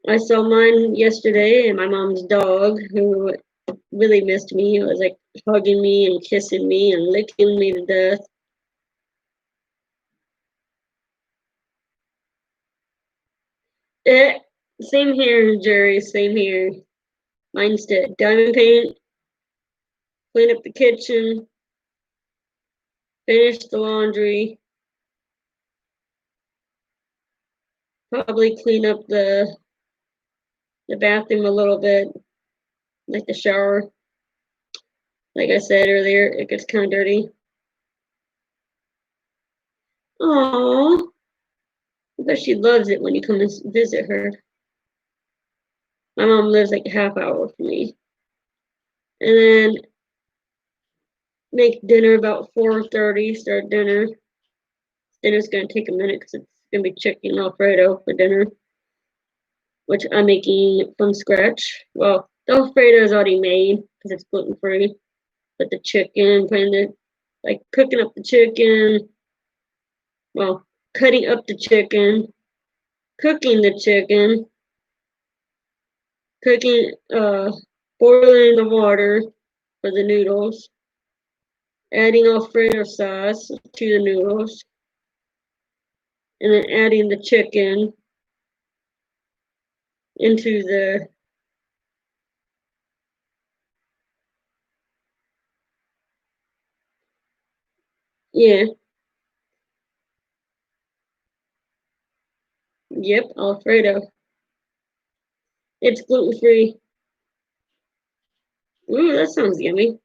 I saw mine yesterday and my mom's dog, who really missed me. It was like hugging me and kissing me and licking me to death. Same here, Jerry, same here. Mine's did diamond paint, clean up the kitchen, finish the laundry, probably clean up the bathroom a little bit, like the shower. Like I said earlier, it gets kind of dirty. Aww. I bet she loves it when you come and visit her. My mom lives like a half hour from me. And then make dinner about 4:30, start dinner. Dinner's gonna take a minute because it's gonna be chicken Alfredo for dinner, which I'm making from scratch. Well, the Alfredo is already made because it's gluten free, but the chicken, cooking up the chicken, well, cutting up the chicken, cooking the chicken, boiling the water, for the noodles. Adding Alfredo sauce to the noodles. And then adding the chicken into the yeah. Yep, Alfredo. It's gluten-free. Ooh, that sounds yummy.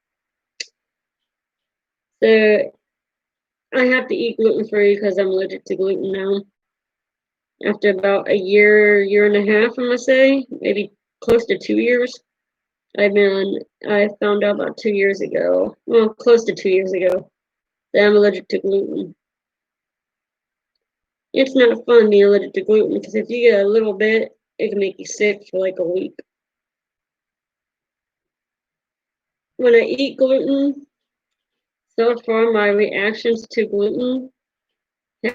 So I have to eat gluten-free because I'm allergic to gluten now. After about a year and a half, I'm gonna say, maybe close to 2 years. I found out about 2 years ago, well, close to 2 years ago, that I'm allergic to gluten. It's not fun being allergic to gluten because if you get a little bit, it can make you sick for like a week. When I eat gluten, so far my reactions to gluten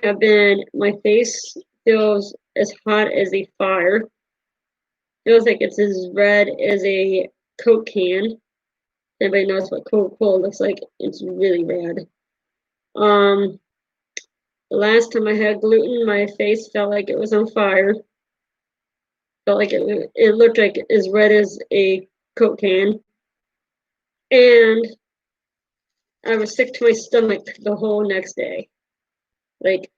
have been my face feels as hot as a fire. Feels like it's as red as a Coke can. Everybody knows what Coca-Cola looks like. It's really red. The last time I had gluten, my face felt like it was on fire. Felt like it looked like as red as a Coke can. And I was sick to my stomach the whole next day. Like,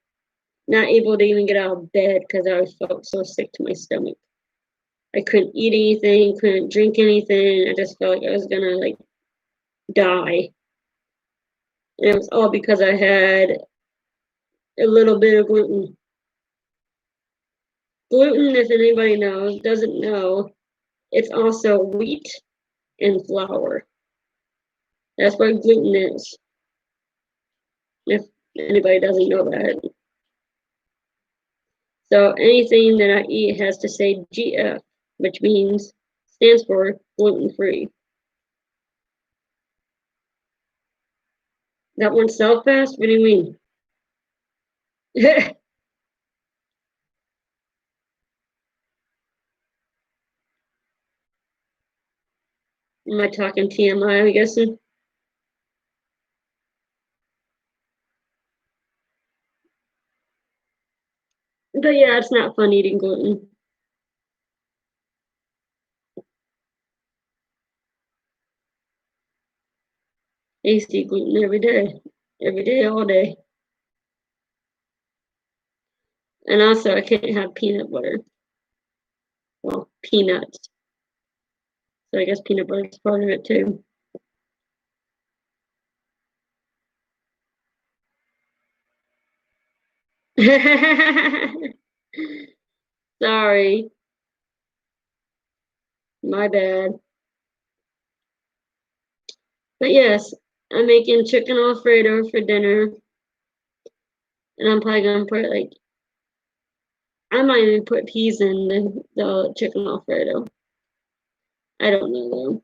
not able to even get out of bed because I felt so sick to my stomach. I couldn't eat anything, couldn't drink anything. I just felt like I was gonna like die. And it was all because I had a little bit of gluten. Gluten, if anybody doesn't know, it's also wheat and flour. That's what gluten is. If anybody doesn't know that. So anything that I eat has to say GF, which stands for gluten-free. That one sell fast? What do you mean? Am I talking TMI, I'm guessing? But yeah, it's not fun eating gluten. I used to eat gluten every day, all day. And also, I can't have peanut butter. Well, peanuts. So I guess peanut butter is part of it too. Sorry. My bad. But yes, I'm making chicken Alfredo for dinner. And I'm probably gonna put like, I might even put peas in the chicken Alfredo. I don't know though.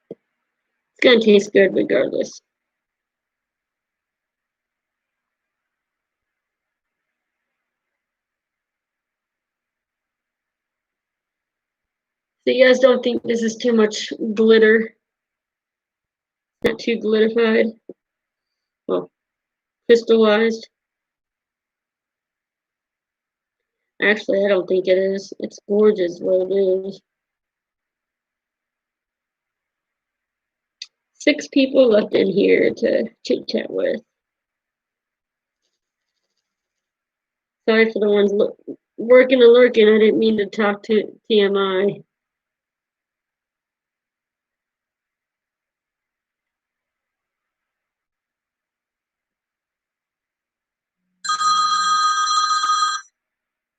It's gonna taste good regardless. So you guys don't think this is too much glitter? Not too glitterified? Well, crystallized? Actually, I don't think it is. It's gorgeous what it is. 6 people left in here to chit chat with. Sorry for the ones working and lurking. I didn't mean to talk to TMI.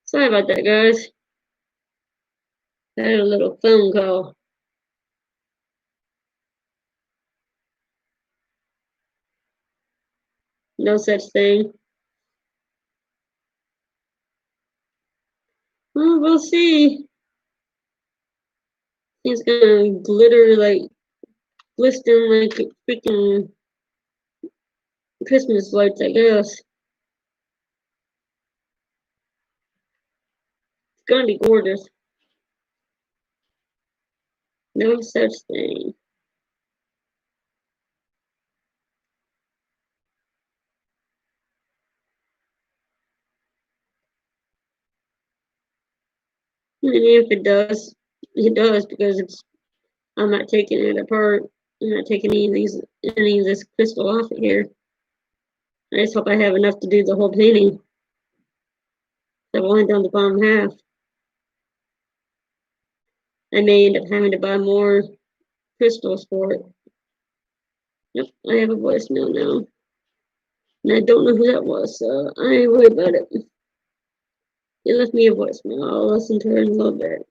Sorry about that, guys. I had a little phone call. No such thing. Well, we'll see. It's gonna glitter like, glisten like freaking Christmas lights, I guess. It's gonna be gorgeous. No such thing. And if it does, because I'm not taking it apart. I'm not taking any of this crystal off of here. I just hope I have enough to do the whole painting. I've only done the bottom half. I may end up having to buy more crystals for it. Yep, I have a voicemail now. And I don't know who that was, so I ain't worried about it. He left me a voicemail. I'll listen to her in a little bit.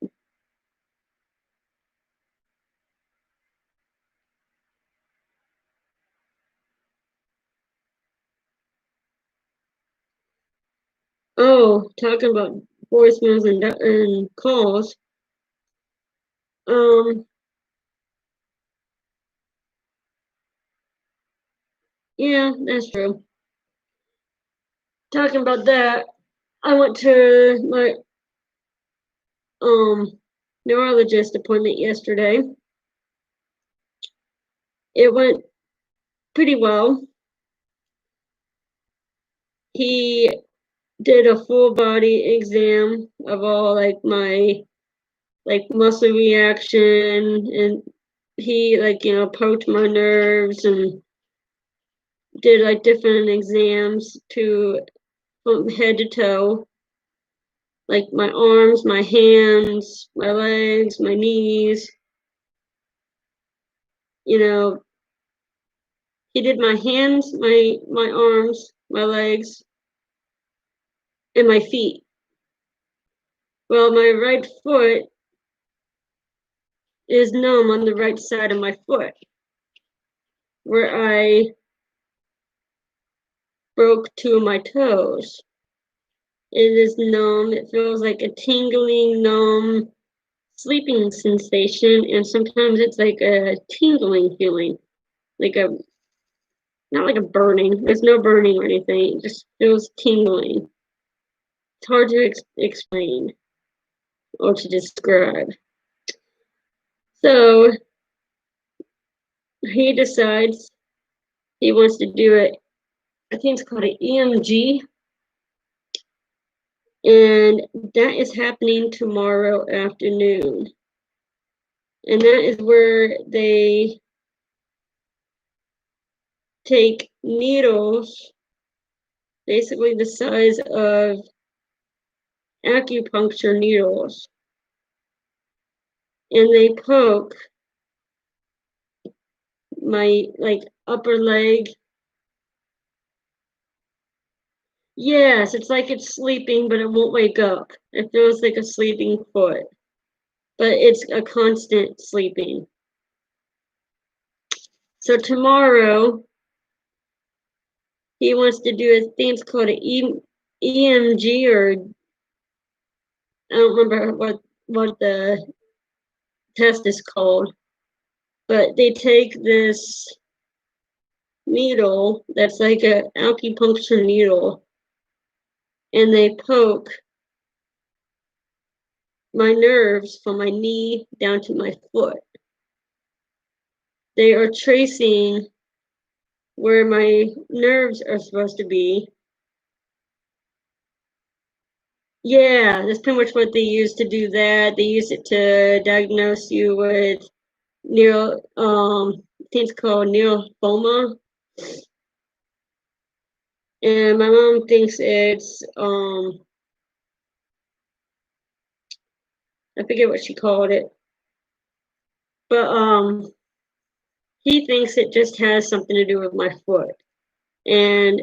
Oh, talking about voicemails and calls. Yeah, that's true. Talking about that, I went to my neurologist appointment yesterday. It went pretty well. He did a full body exam of all my muscle reaction, and he poked my nerves and did different exams from head to toe, like my arms, my hands, my legs, my knees. He did my hands, my arms, my legs, and my feet. Well, my right foot is numb on the right side of my foot, where I broke two of my toes. It is numb. It feels like a tingling, numb, sleeping sensation, and sometimes it's like a tingling feeling, not like a burning. There's no burning or anything. It just feels tingling. It's hard to explain or to describe. So he decides he wants to do it. I think it's called an EMG. And that is happening tomorrow afternoon. And that is where they take needles, basically the size of acupuncture needles, and they poke my upper leg. Yes, it's like it's sleeping, but it won't wake up. It feels like a sleeping foot, but it's a constant sleeping. So tomorrow, he wants to do a thing. It's called an EMG, or I don't remember what the test is called, but they take this needle that's like an acupuncture needle, and they poke my nerves from my knee down to my foot. They are tracing where my nerves are supposed to be. Yeah, that's pretty much what they use to do that. They use it to diagnose you with I think it's called neurofoma. And my mom thinks it's I forget what she called it. But he thinks it just has something to do with my foot, and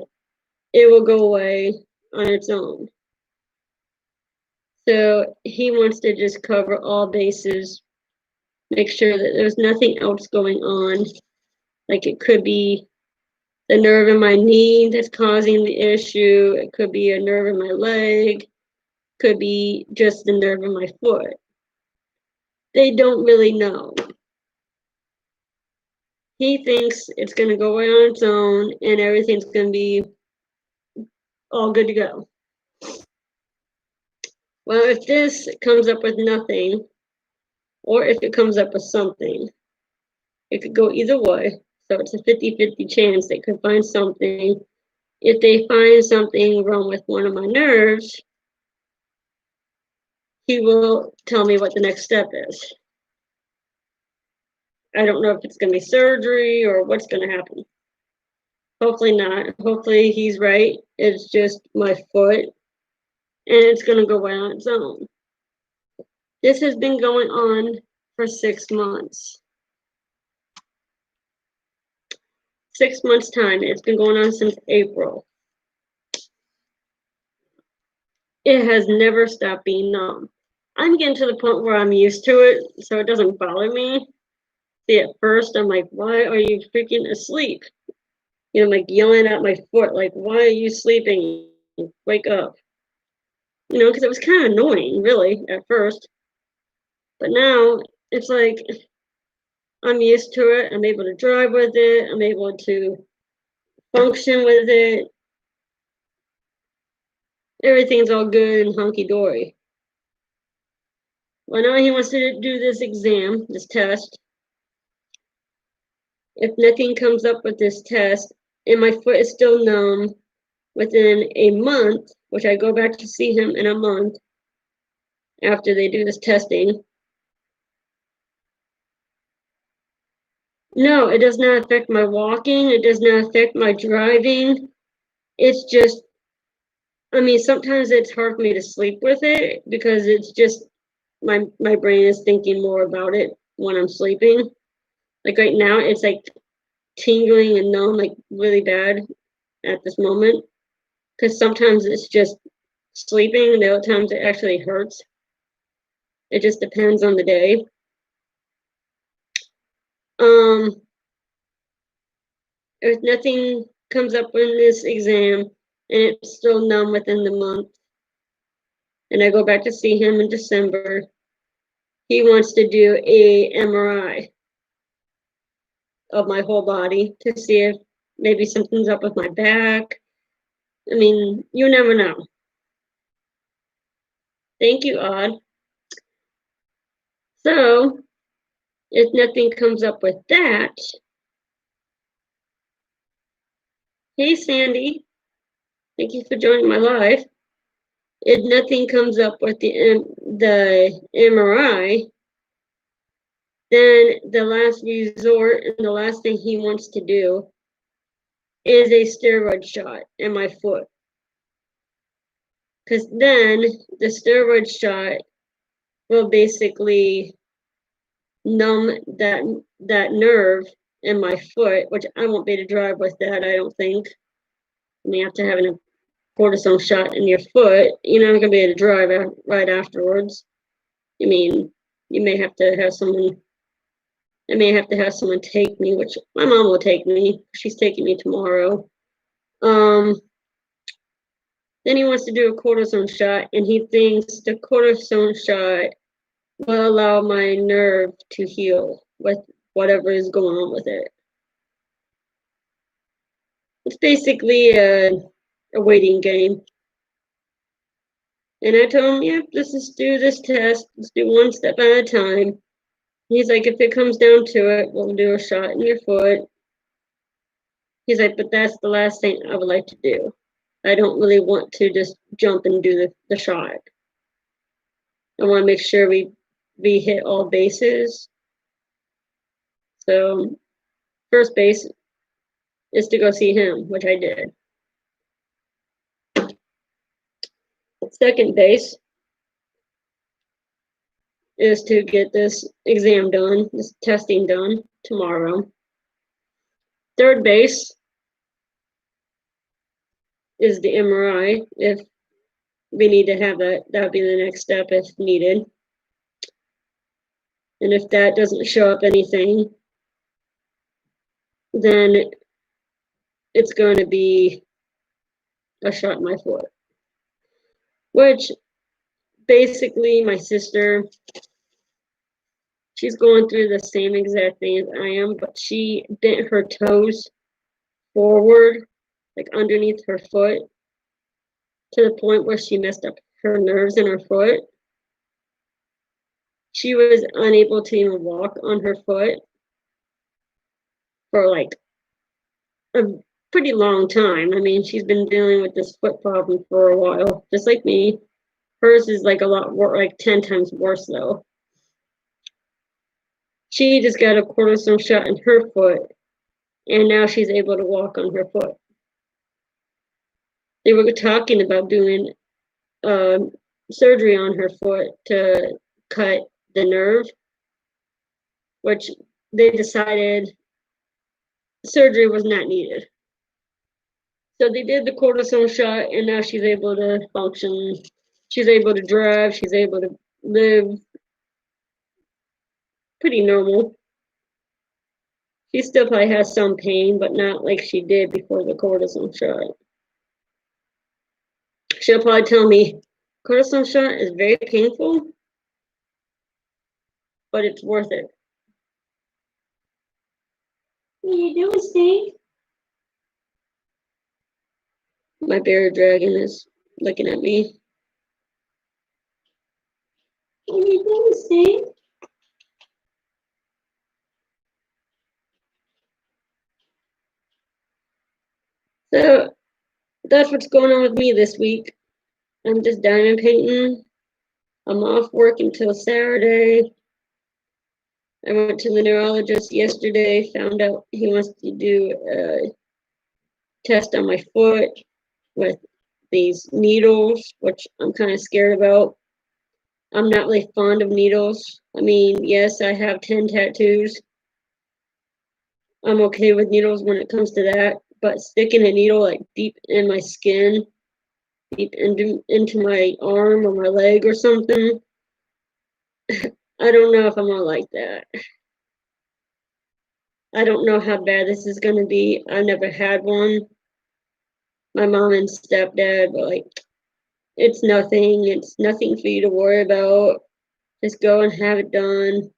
it will go away on its own. So he wants to just cover all bases, make sure that there's nothing else going on. Like it could be the nerve in my knee that's causing the issue. It could be a nerve in my leg. Could be just the nerve in my foot. They don't really know. He thinks it's going to go away on its own and everything's going to be all good to go. Well, if this comes up with nothing, or if it comes up with something. It could go either way. So it's a 50-50 chance they could find something. If they find something wrong with one of my nerves, he will tell me what the next step is. I don't know if it's going to be surgery or what's going to happen. Hopefully not. Hopefully he's right. It's just my foot and it's going to go away on its own. This has been going on for 6 months. 6 months time. It's been going on since April. It has never stopped being numb. I'm getting to the point where I'm used to it, so it doesn't bother me. See, at first I'm like, why are you freaking asleep? You know, I'm like yelling at my foot, like, why are you sleeping? Wake up. You know, because it was kind of annoying, really, at first. But now it's like I'm used to it. I'm able to drive with it. I'm able to function with it. Everything's all good and hunky dory. Well, now he wants to do this exam, this test. If nothing comes up with this test and my foot is still numb within a month, which I go back to see him in a month after they do this testing. No, it does not affect my walking. It does not affect my driving. It's just, I mean, sometimes it's hard for me to sleep with it because it's just my brain is thinking more about it when I'm sleeping. Like right now, it's like tingling and numb, like really bad at this moment. Because sometimes it's just sleeping, and the other times it actually hurts. It just depends on the day. If nothing comes up in this exam and it's still numb within the month, and I go back to see him in December, he wants to do a MRI of my whole body to see if maybe something's up with my back. I mean, you never know. Thank you, Odd. So, if nothing comes up with that, hey Sandy, thank you for joining my live. If nothing comes up with the MRI, then the last resort and the last thing he wants to do is a steroid shot in my foot. Because then the steroid shot will basically numb that nerve in my foot, which I won't be able to drive with that, I don't think. I mean, after having a cortisone shot in your foot, you're not going to be able to drive right afterwards. I mean, you may have to have someone, I may have to have someone take me, which my mom will take me. She's taking me tomorrow. Then he wants to do a cortisone shot, and he thinks the cortisone shot will allow my nerve to heal with whatever is going on with it. It's basically a waiting game. And I told him, yep, let's just do this test. Let's do one step at a time. He's like, if it comes down to it, we'll do a shot in your foot. He's like, but that's the last thing I would like to do. I don't really want to just jump and do the shot. I want to make sure we hit all bases. So first base is to go see him, which I did. Second base is to get this exam done, this testing done tomorrow. Third base is the MRI. If we need to have that, that would be the next step if needed. And if that doesn't show up anything, then it's going to be a shot in my foot. Which basically my sister, she's going through the same exact thing as I am, but she bent her toes forward, like underneath her foot, to the point where she messed up her nerves in her foot. she was unable to even walk on her foot for like a pretty long time. I mean, she's been dealing with this foot problem for a while, just like me. Hers is like a lot worse, like 10 times worse though. She just got a cortisone shot in her foot, and now she's able to walk on her foot. They were talking about doing surgery on her foot to cut the nerve, which they decided surgery was not needed. So they did the cortisone shot, and now she's able to function. She's able to drive. She's able to live pretty normal. She still probably has some pain, but not like she did before the cortisone shot. She'll probably tell me, cortisone shot is very painful, but it's worth it. What are you doing, Steve? My bear dragon is looking at me. What are you doing, Steve? So that's what's going on with me this week. I'm just diamond painting. I'm off work until Saturday. I went to the neurologist yesterday, found out he wants to do a test on my foot with these needles, which I'm kind of scared about. I'm not really fond of needles. I mean, yes, I have 10 tattoos. I'm okay with needles when it comes to that, but sticking a needle like deep in my skin, deep into my arm or my leg or something, I don't know if I'm gonna like that. I don't know how bad this is gonna be. I never had one. My mom and stepdad were like, it's nothing. It's nothing for you to worry about. Just go and have it done.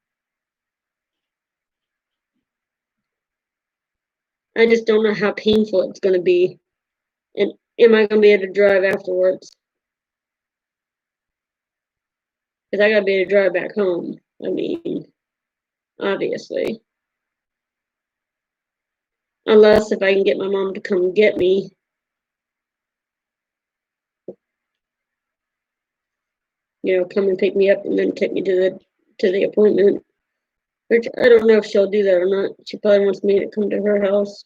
I just don't know how painful it's gonna be. And am I gonna be able to drive afterwards? Because I gotta be able to drive back home. I mean, obviously. Unless if I can get my mom to come get me. You know, come and pick me up and then take me to the appointment. Which I don't know if she'll do that or not. She probably wants me to come to her house.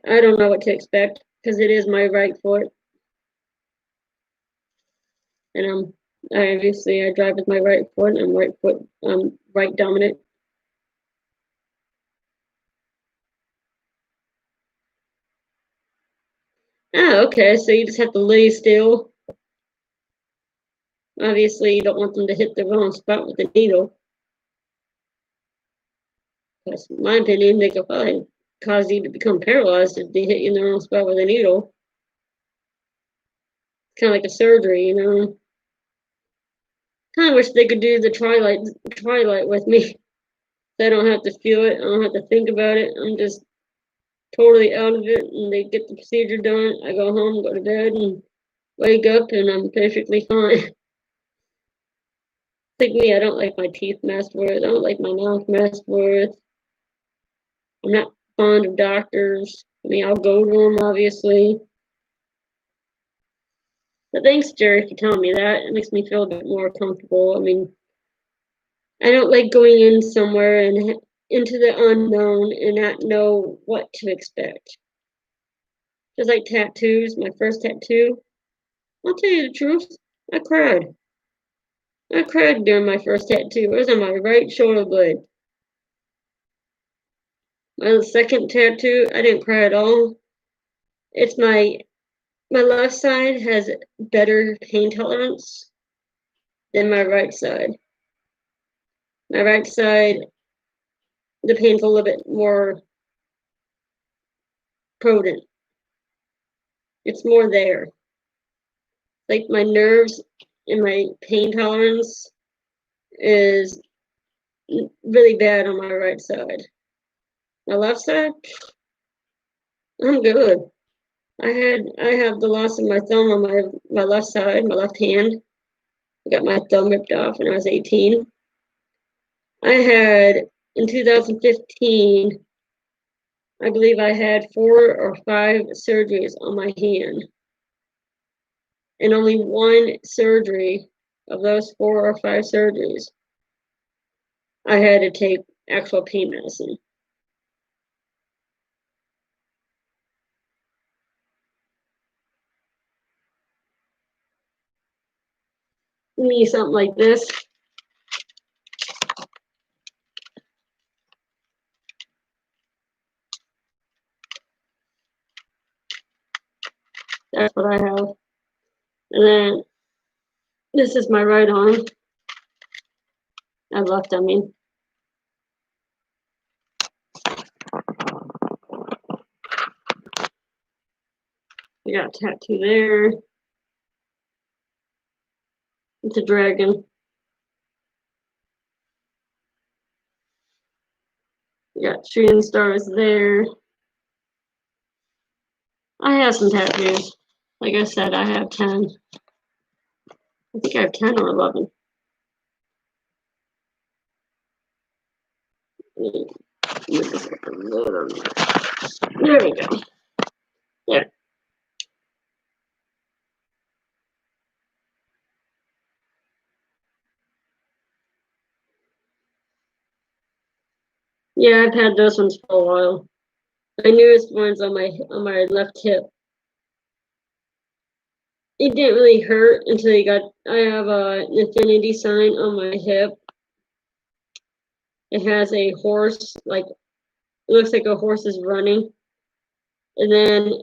I don't know what to expect because it is my right foot. And obviously I drive with my right foot. I'm right foot, right dominant. Ah, okay, so you just have to lay still. Obviously, you don't want them to hit the wrong spot with the needle. That's my opinion. They could probably cause you to become paralyzed if they hit you in the wrong spot with a needle. It's kind of like a surgery, you know. Kind of wish they could do the twilight with me. So I don't have to feel it. I don't have to think about it. I'm just totally out of it, and they get the procedure done. I go home, go to bed, and wake up, and I'm perfectly fine. Like me, I don't like my teeth messed with. I don't like my mouth messed with. I'm not fond of doctors. I mean, I'll go to them, obviously. But thanks, Jerry, for telling me that. It makes me feel a bit more comfortable. I mean, I don't like going in somewhere and into the unknown and not know what to expect. Just like tattoos, my first tattoo, I'll tell you the truth, I cried. I cried during my first tattoo. It was on my right shoulder blade. My second tattoo, I didn't cry at all. It's my left side has better pain tolerance than my right side. My right side, the pain's a little bit more potent. It's more there. Like my nerves and my pain tolerance is really bad on my right side. My left side, I'm good. I have the loss of my thumb on my left side, my left hand. I got my thumb ripped off when I was 18. I had, in 2015, I believe I had 4 or 5 surgeries on my hand. And only one surgery of those 4 or 5 surgeries, I had to take actual pain medicine. Me something like this. That's what I have. And then this is my right arm. Left, I mean. I got a tattoo there. It's a dragon. I got shooting stars there. I have some tattoos. Like I said, I have 10. I think I have 10 or 11. There we go. There. Yeah, I've had those ones for a while. My newest one's on my left hip. It didn't really hurt until I have an infinity sign on my hip. It has a horse, like, it looks like a horse is running. And then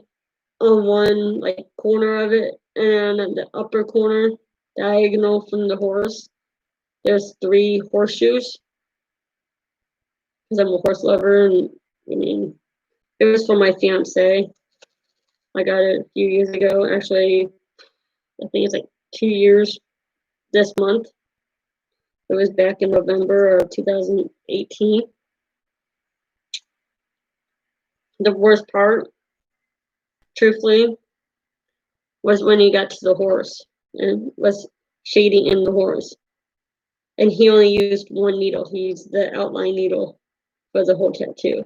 on one, like, corner of it, and on the upper corner, diagonal from the horse, there's 3 horseshoes. Because I'm a horse lover, and I mean, it was for my fiance. I got it a few years ago. Actually, I think it's like 2 years this month. It was back in November of 2018. The worst part, truthfully, was when he got to the horse and was shading in the horse. And he only used one needle. He used the outline needle for the whole tattoo.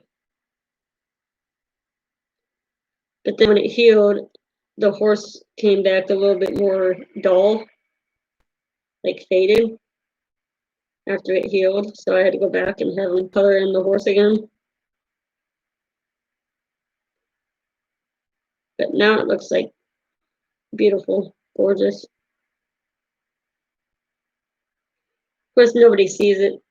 But then when it healed, the horse came back a little bit more dull, like faded, after it healed. So I had to go back and have him color in the horse again. But now it looks like beautiful, gorgeous. Of course, nobody sees it.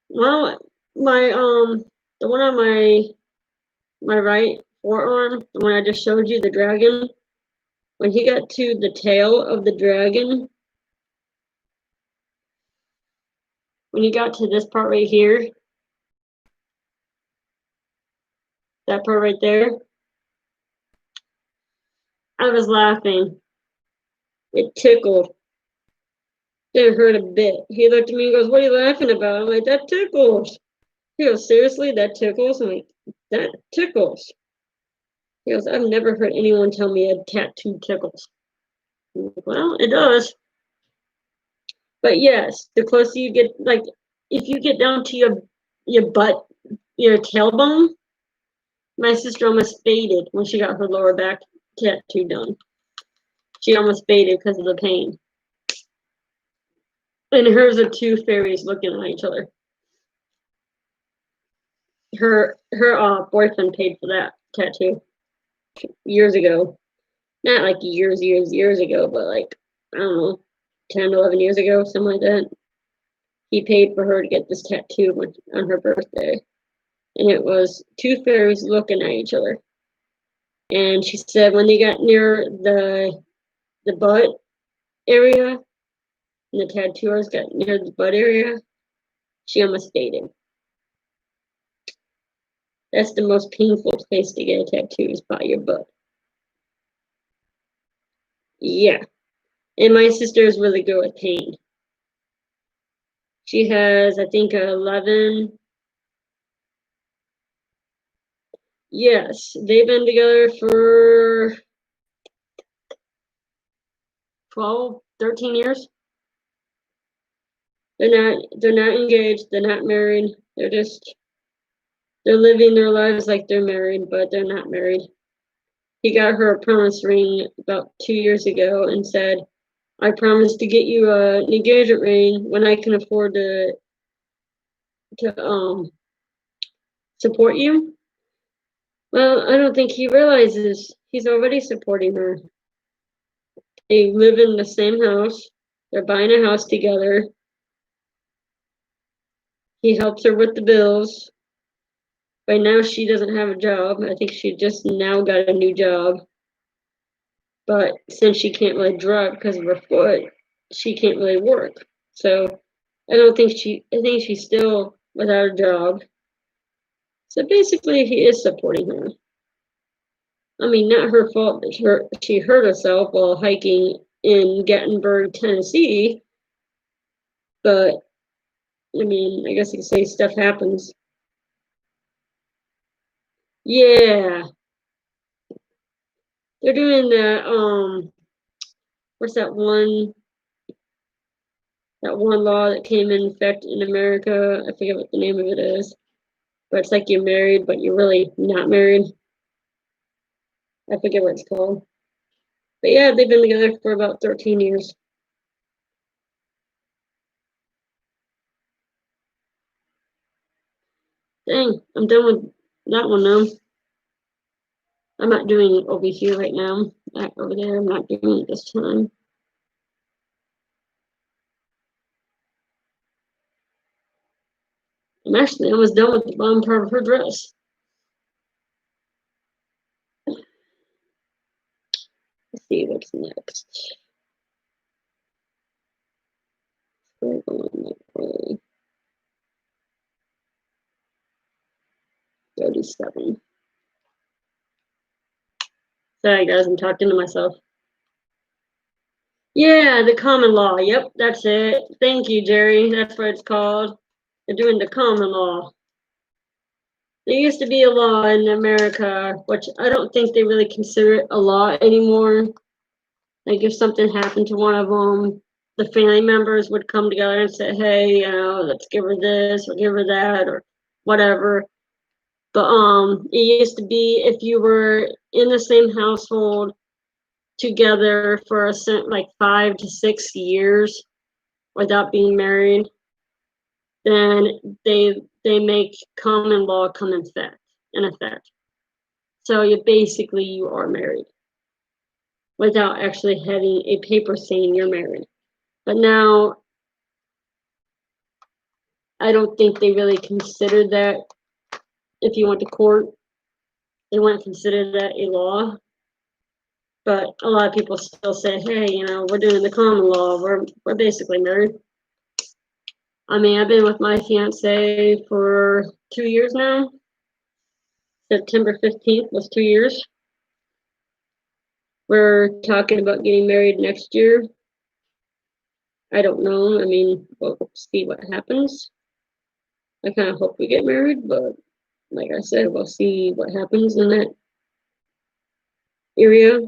Well, the one on my right forearm, the one I just showed you, the dragon, when he got to the tail of the dragon, when he got to this part right here, that part right there, I was laughing. It tickled. Didn't hurt a bit. He looked at me and goes, "What are you laughing about?" I'm like, "That tickles." He goes, "Seriously, that tickles?" I'm like, "That tickles." He goes, "I've never heard anyone tell me a tattoo tickles." I'm like, well, it does. But yes, the closer you get, like, if you get down to your butt, your tailbone, my sister almost faded when she got her lower back tattoo done. She almost faded because of the pain. And hers are 2 fairies looking at each other. Her boyfriend paid for that tattoo years ago. Not like years ago, but like, I don't know, 10, 11 years ago, something like that. He paid for her to get this tattoo on her birthday. And it was 2 fairies looking at each other. And she said when they got near the butt area, and the tattooers got near the butt area, she almost faded. That's the most painful place to get a tattoo, is by your butt. Yeah. And my sister is really good with pain. She has, I think, 11 Yes, they've been together for 12, 13 years. They're not engaged, they're not married. They're living their lives like they're married, but they're not married. He got her a promise ring about 2 years ago and said, I promise to get you an engagement ring when I can afford to support you. Well, I don't think he realizes he's already supporting her. They live in the same house. They're buying a house together. He helps her with the bills. By now, she doesn't have a job. I think she just now got a new job. But since she can't really drive because of her foot, she can't really work. So I think she's still without a job. So basically, he is supporting her. I mean, not her fault that she hurt herself while hiking in Gatlinburg, Tennessee. But I mean, I guess you could say stuff happens. Yeah, they're doing that. What's that one law that came in effect in America? I forget what the name of it is. But it's like you're married, but you're really not married. I forget what it's called. But yeah, they've been together for about 13 years. Dang, I'm done with that one now. I'm not doing it over here right now. Over there, I'm not doing it this time. I'm actually almost done with the bottom part of her dress. Let's see what's next. We're going that way. 37. Sorry guys, I'm talking to myself. Yeah, the common law. Yep, that's it. Thank you, Jerry. That's what it's called. They're doing the common law. There used to be a law in America, which I don't think they really consider it a law anymore. Like if something happened to one of them, the family members would come together and say, hey, let's give her this or give her that or whatever. But it used to be if you were in the same household together for like 5 to 6 years without being married, then they make common law come in effect. So you are married without actually having a paper saying you're married. But now I don't think they really consider that. If you went to court, they wouldn't consider that a law. But a lot of people still say, hey, we're doing the common law. We're basically married. I mean, I've been with my fiance for 2 years now. September 15th was 2 years. We're talking about getting married next year. I don't know. I mean, we'll see what happens. I kind of hope we get married, but like I said, we'll see what happens in that area.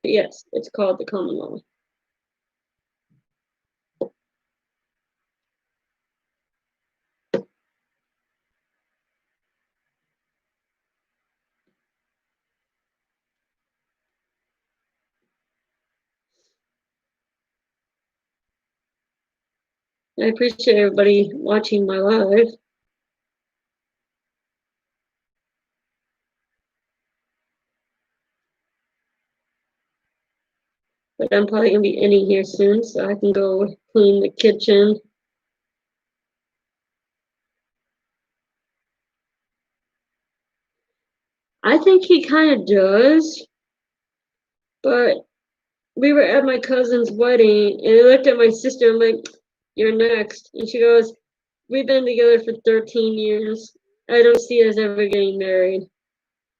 But yes, it's called the common law. I appreciate everybody watching my live. But I'm probably gonna be ending here soon, so I can go clean the kitchen. I think he kind of does, but we were at my cousin's wedding, and I looked at my sister. I'm like, "You're next," and she goes, "We've been together for 13 years. I don't see us ever getting married."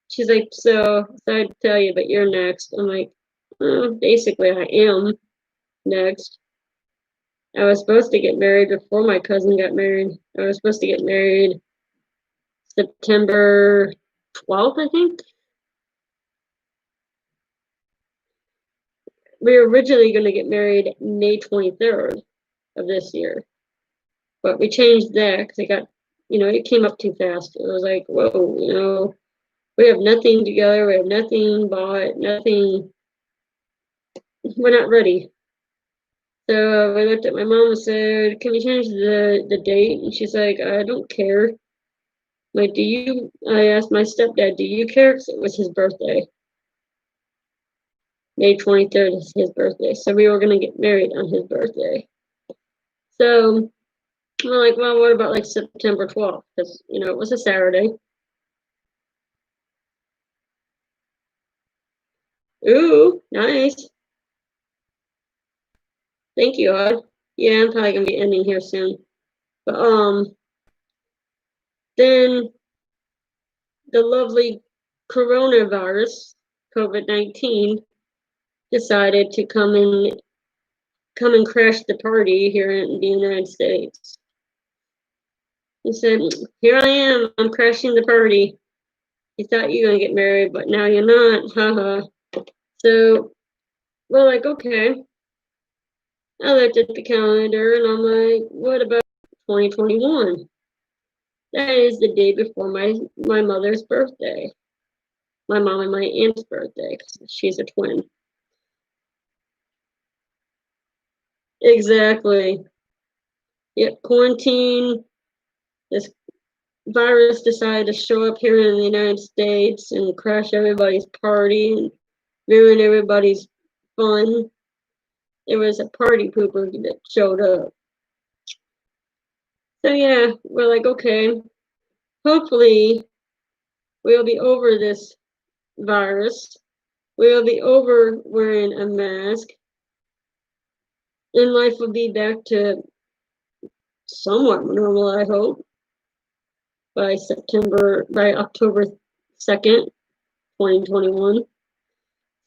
She's like, "So sorry to tell you, but you're next." I'm like, "Basically, I am next." I was supposed to get married before my cousin got married. I was supposed to get married September 12th, I think. We were originally going to get married May 23rd of this year, but we changed that because it got, it came up too fast. It was like, whoa, we have nothing together. We have nothing bought, nothing. We're not ready. So I looked at my mom and said, can we change the date? And she's like, I don't care. Like, I asked my stepdad, do you care? Because it was his birthday. May 23rd is his birthday. So we were going to get married on his birthday. So we're like, well, what about like September 12th? Because, it was a Saturday. Ooh, nice. Thank you, Odd. Yeah, I'm probably going to be ending here soon. But, then the lovely coronavirus, COVID-19, decided to come and crash the party here in the United States. He said, here I am, I'm crashing the party. You thought you were gonna get married, but now you're not, haha. So we're like, okay. I looked at the calendar and I'm like, what about 2021? That is the day before my mother's birthday. My mom and my aunt's birthday, because she's a twin. Exactly. Yep, quarantine. This virus decided to show up here in the United States and crash everybody's party and ruin everybody's fun. It was a party pooper that showed up. So yeah, we're like, okay, hopefully we'll be over this virus. We'll be over wearing a mask. And life will be back to somewhat normal, I hope, by October 2nd, 2021.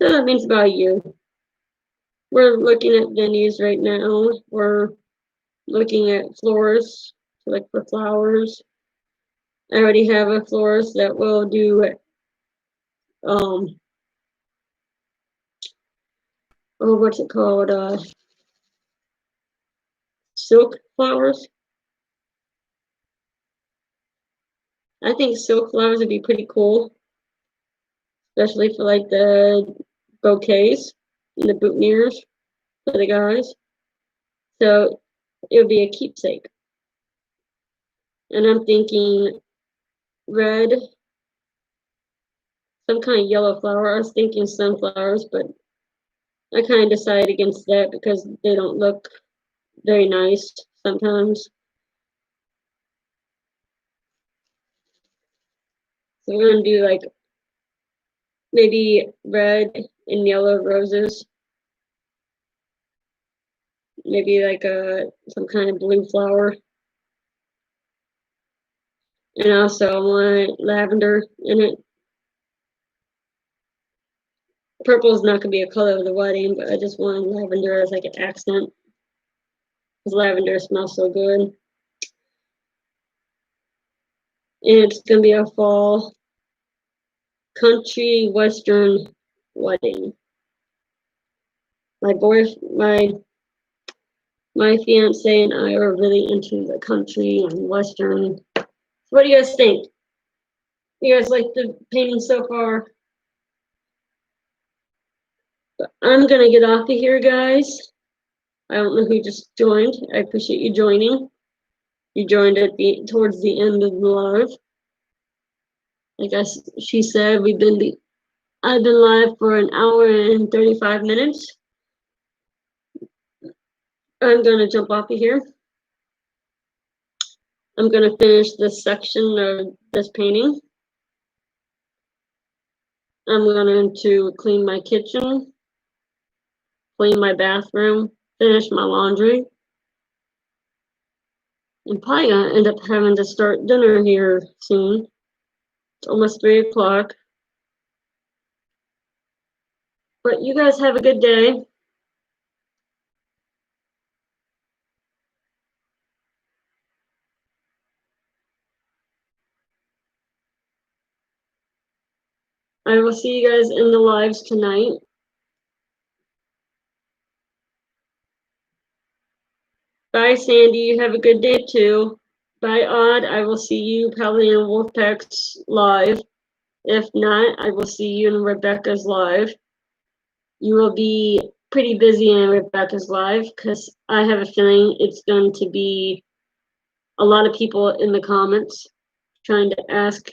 So that means about a year. We're looking at venues right now. We're looking at florists to look for flowers. I already have a florist that will do what's it called? Silk flowers. I think silk flowers would be pretty cool, especially for like the bouquets and the boutonnieres for the guys. So it would be a keepsake. And I'm thinking red, some kind of yellow flower. I was thinking sunflowers, but I kind of decided against that because they don't look very nice sometimes. So we're gonna do like maybe red and yellow roses. Maybe like some kind of blue flower. And also I want lavender in it. Purple is not gonna be a color of the wedding, but I just want lavender as like an accent. Because lavender smells so good. And it's gonna be a fall country western wedding. My fiance and I are really into the country and western. So what do you guys think? You guys like the painting so far? But I'm gonna get off of here, guys. I don't know who just joined. I appreciate you joining. You joined towards the end of the live. I guess she said I've been live for an hour and 35 minutes. I'm gonna jump off of here. I'm gonna finish this section of this painting. I'm going to clean my kitchen, clean my bathroom, finish my laundry. I'm probably gonna end up having to start dinner here soon. It's almost 3 o'clock. But you guys have a good day. I will see you guys in the lives tonight. Bye, Sandy. You have a good day too. Bye, Odd. I will see you probably in Wolfpack's live. If not, I will see you in Rebecca's live. You will be pretty busy in Rebecca's live because I have a feeling it's going to be a lot of people in the comments trying to ask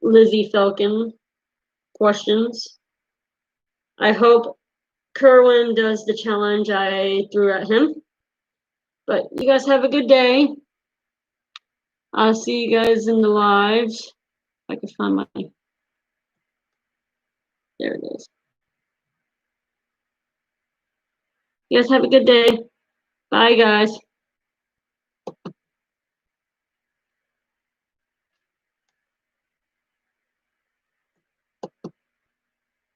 Lizzie Falcon questions. I hope Kerwin does the challenge I threw at him. But you guys have a good day. I'll see you guys in the lives. If I can find my, there it is. You guys have a good day. Bye, guys.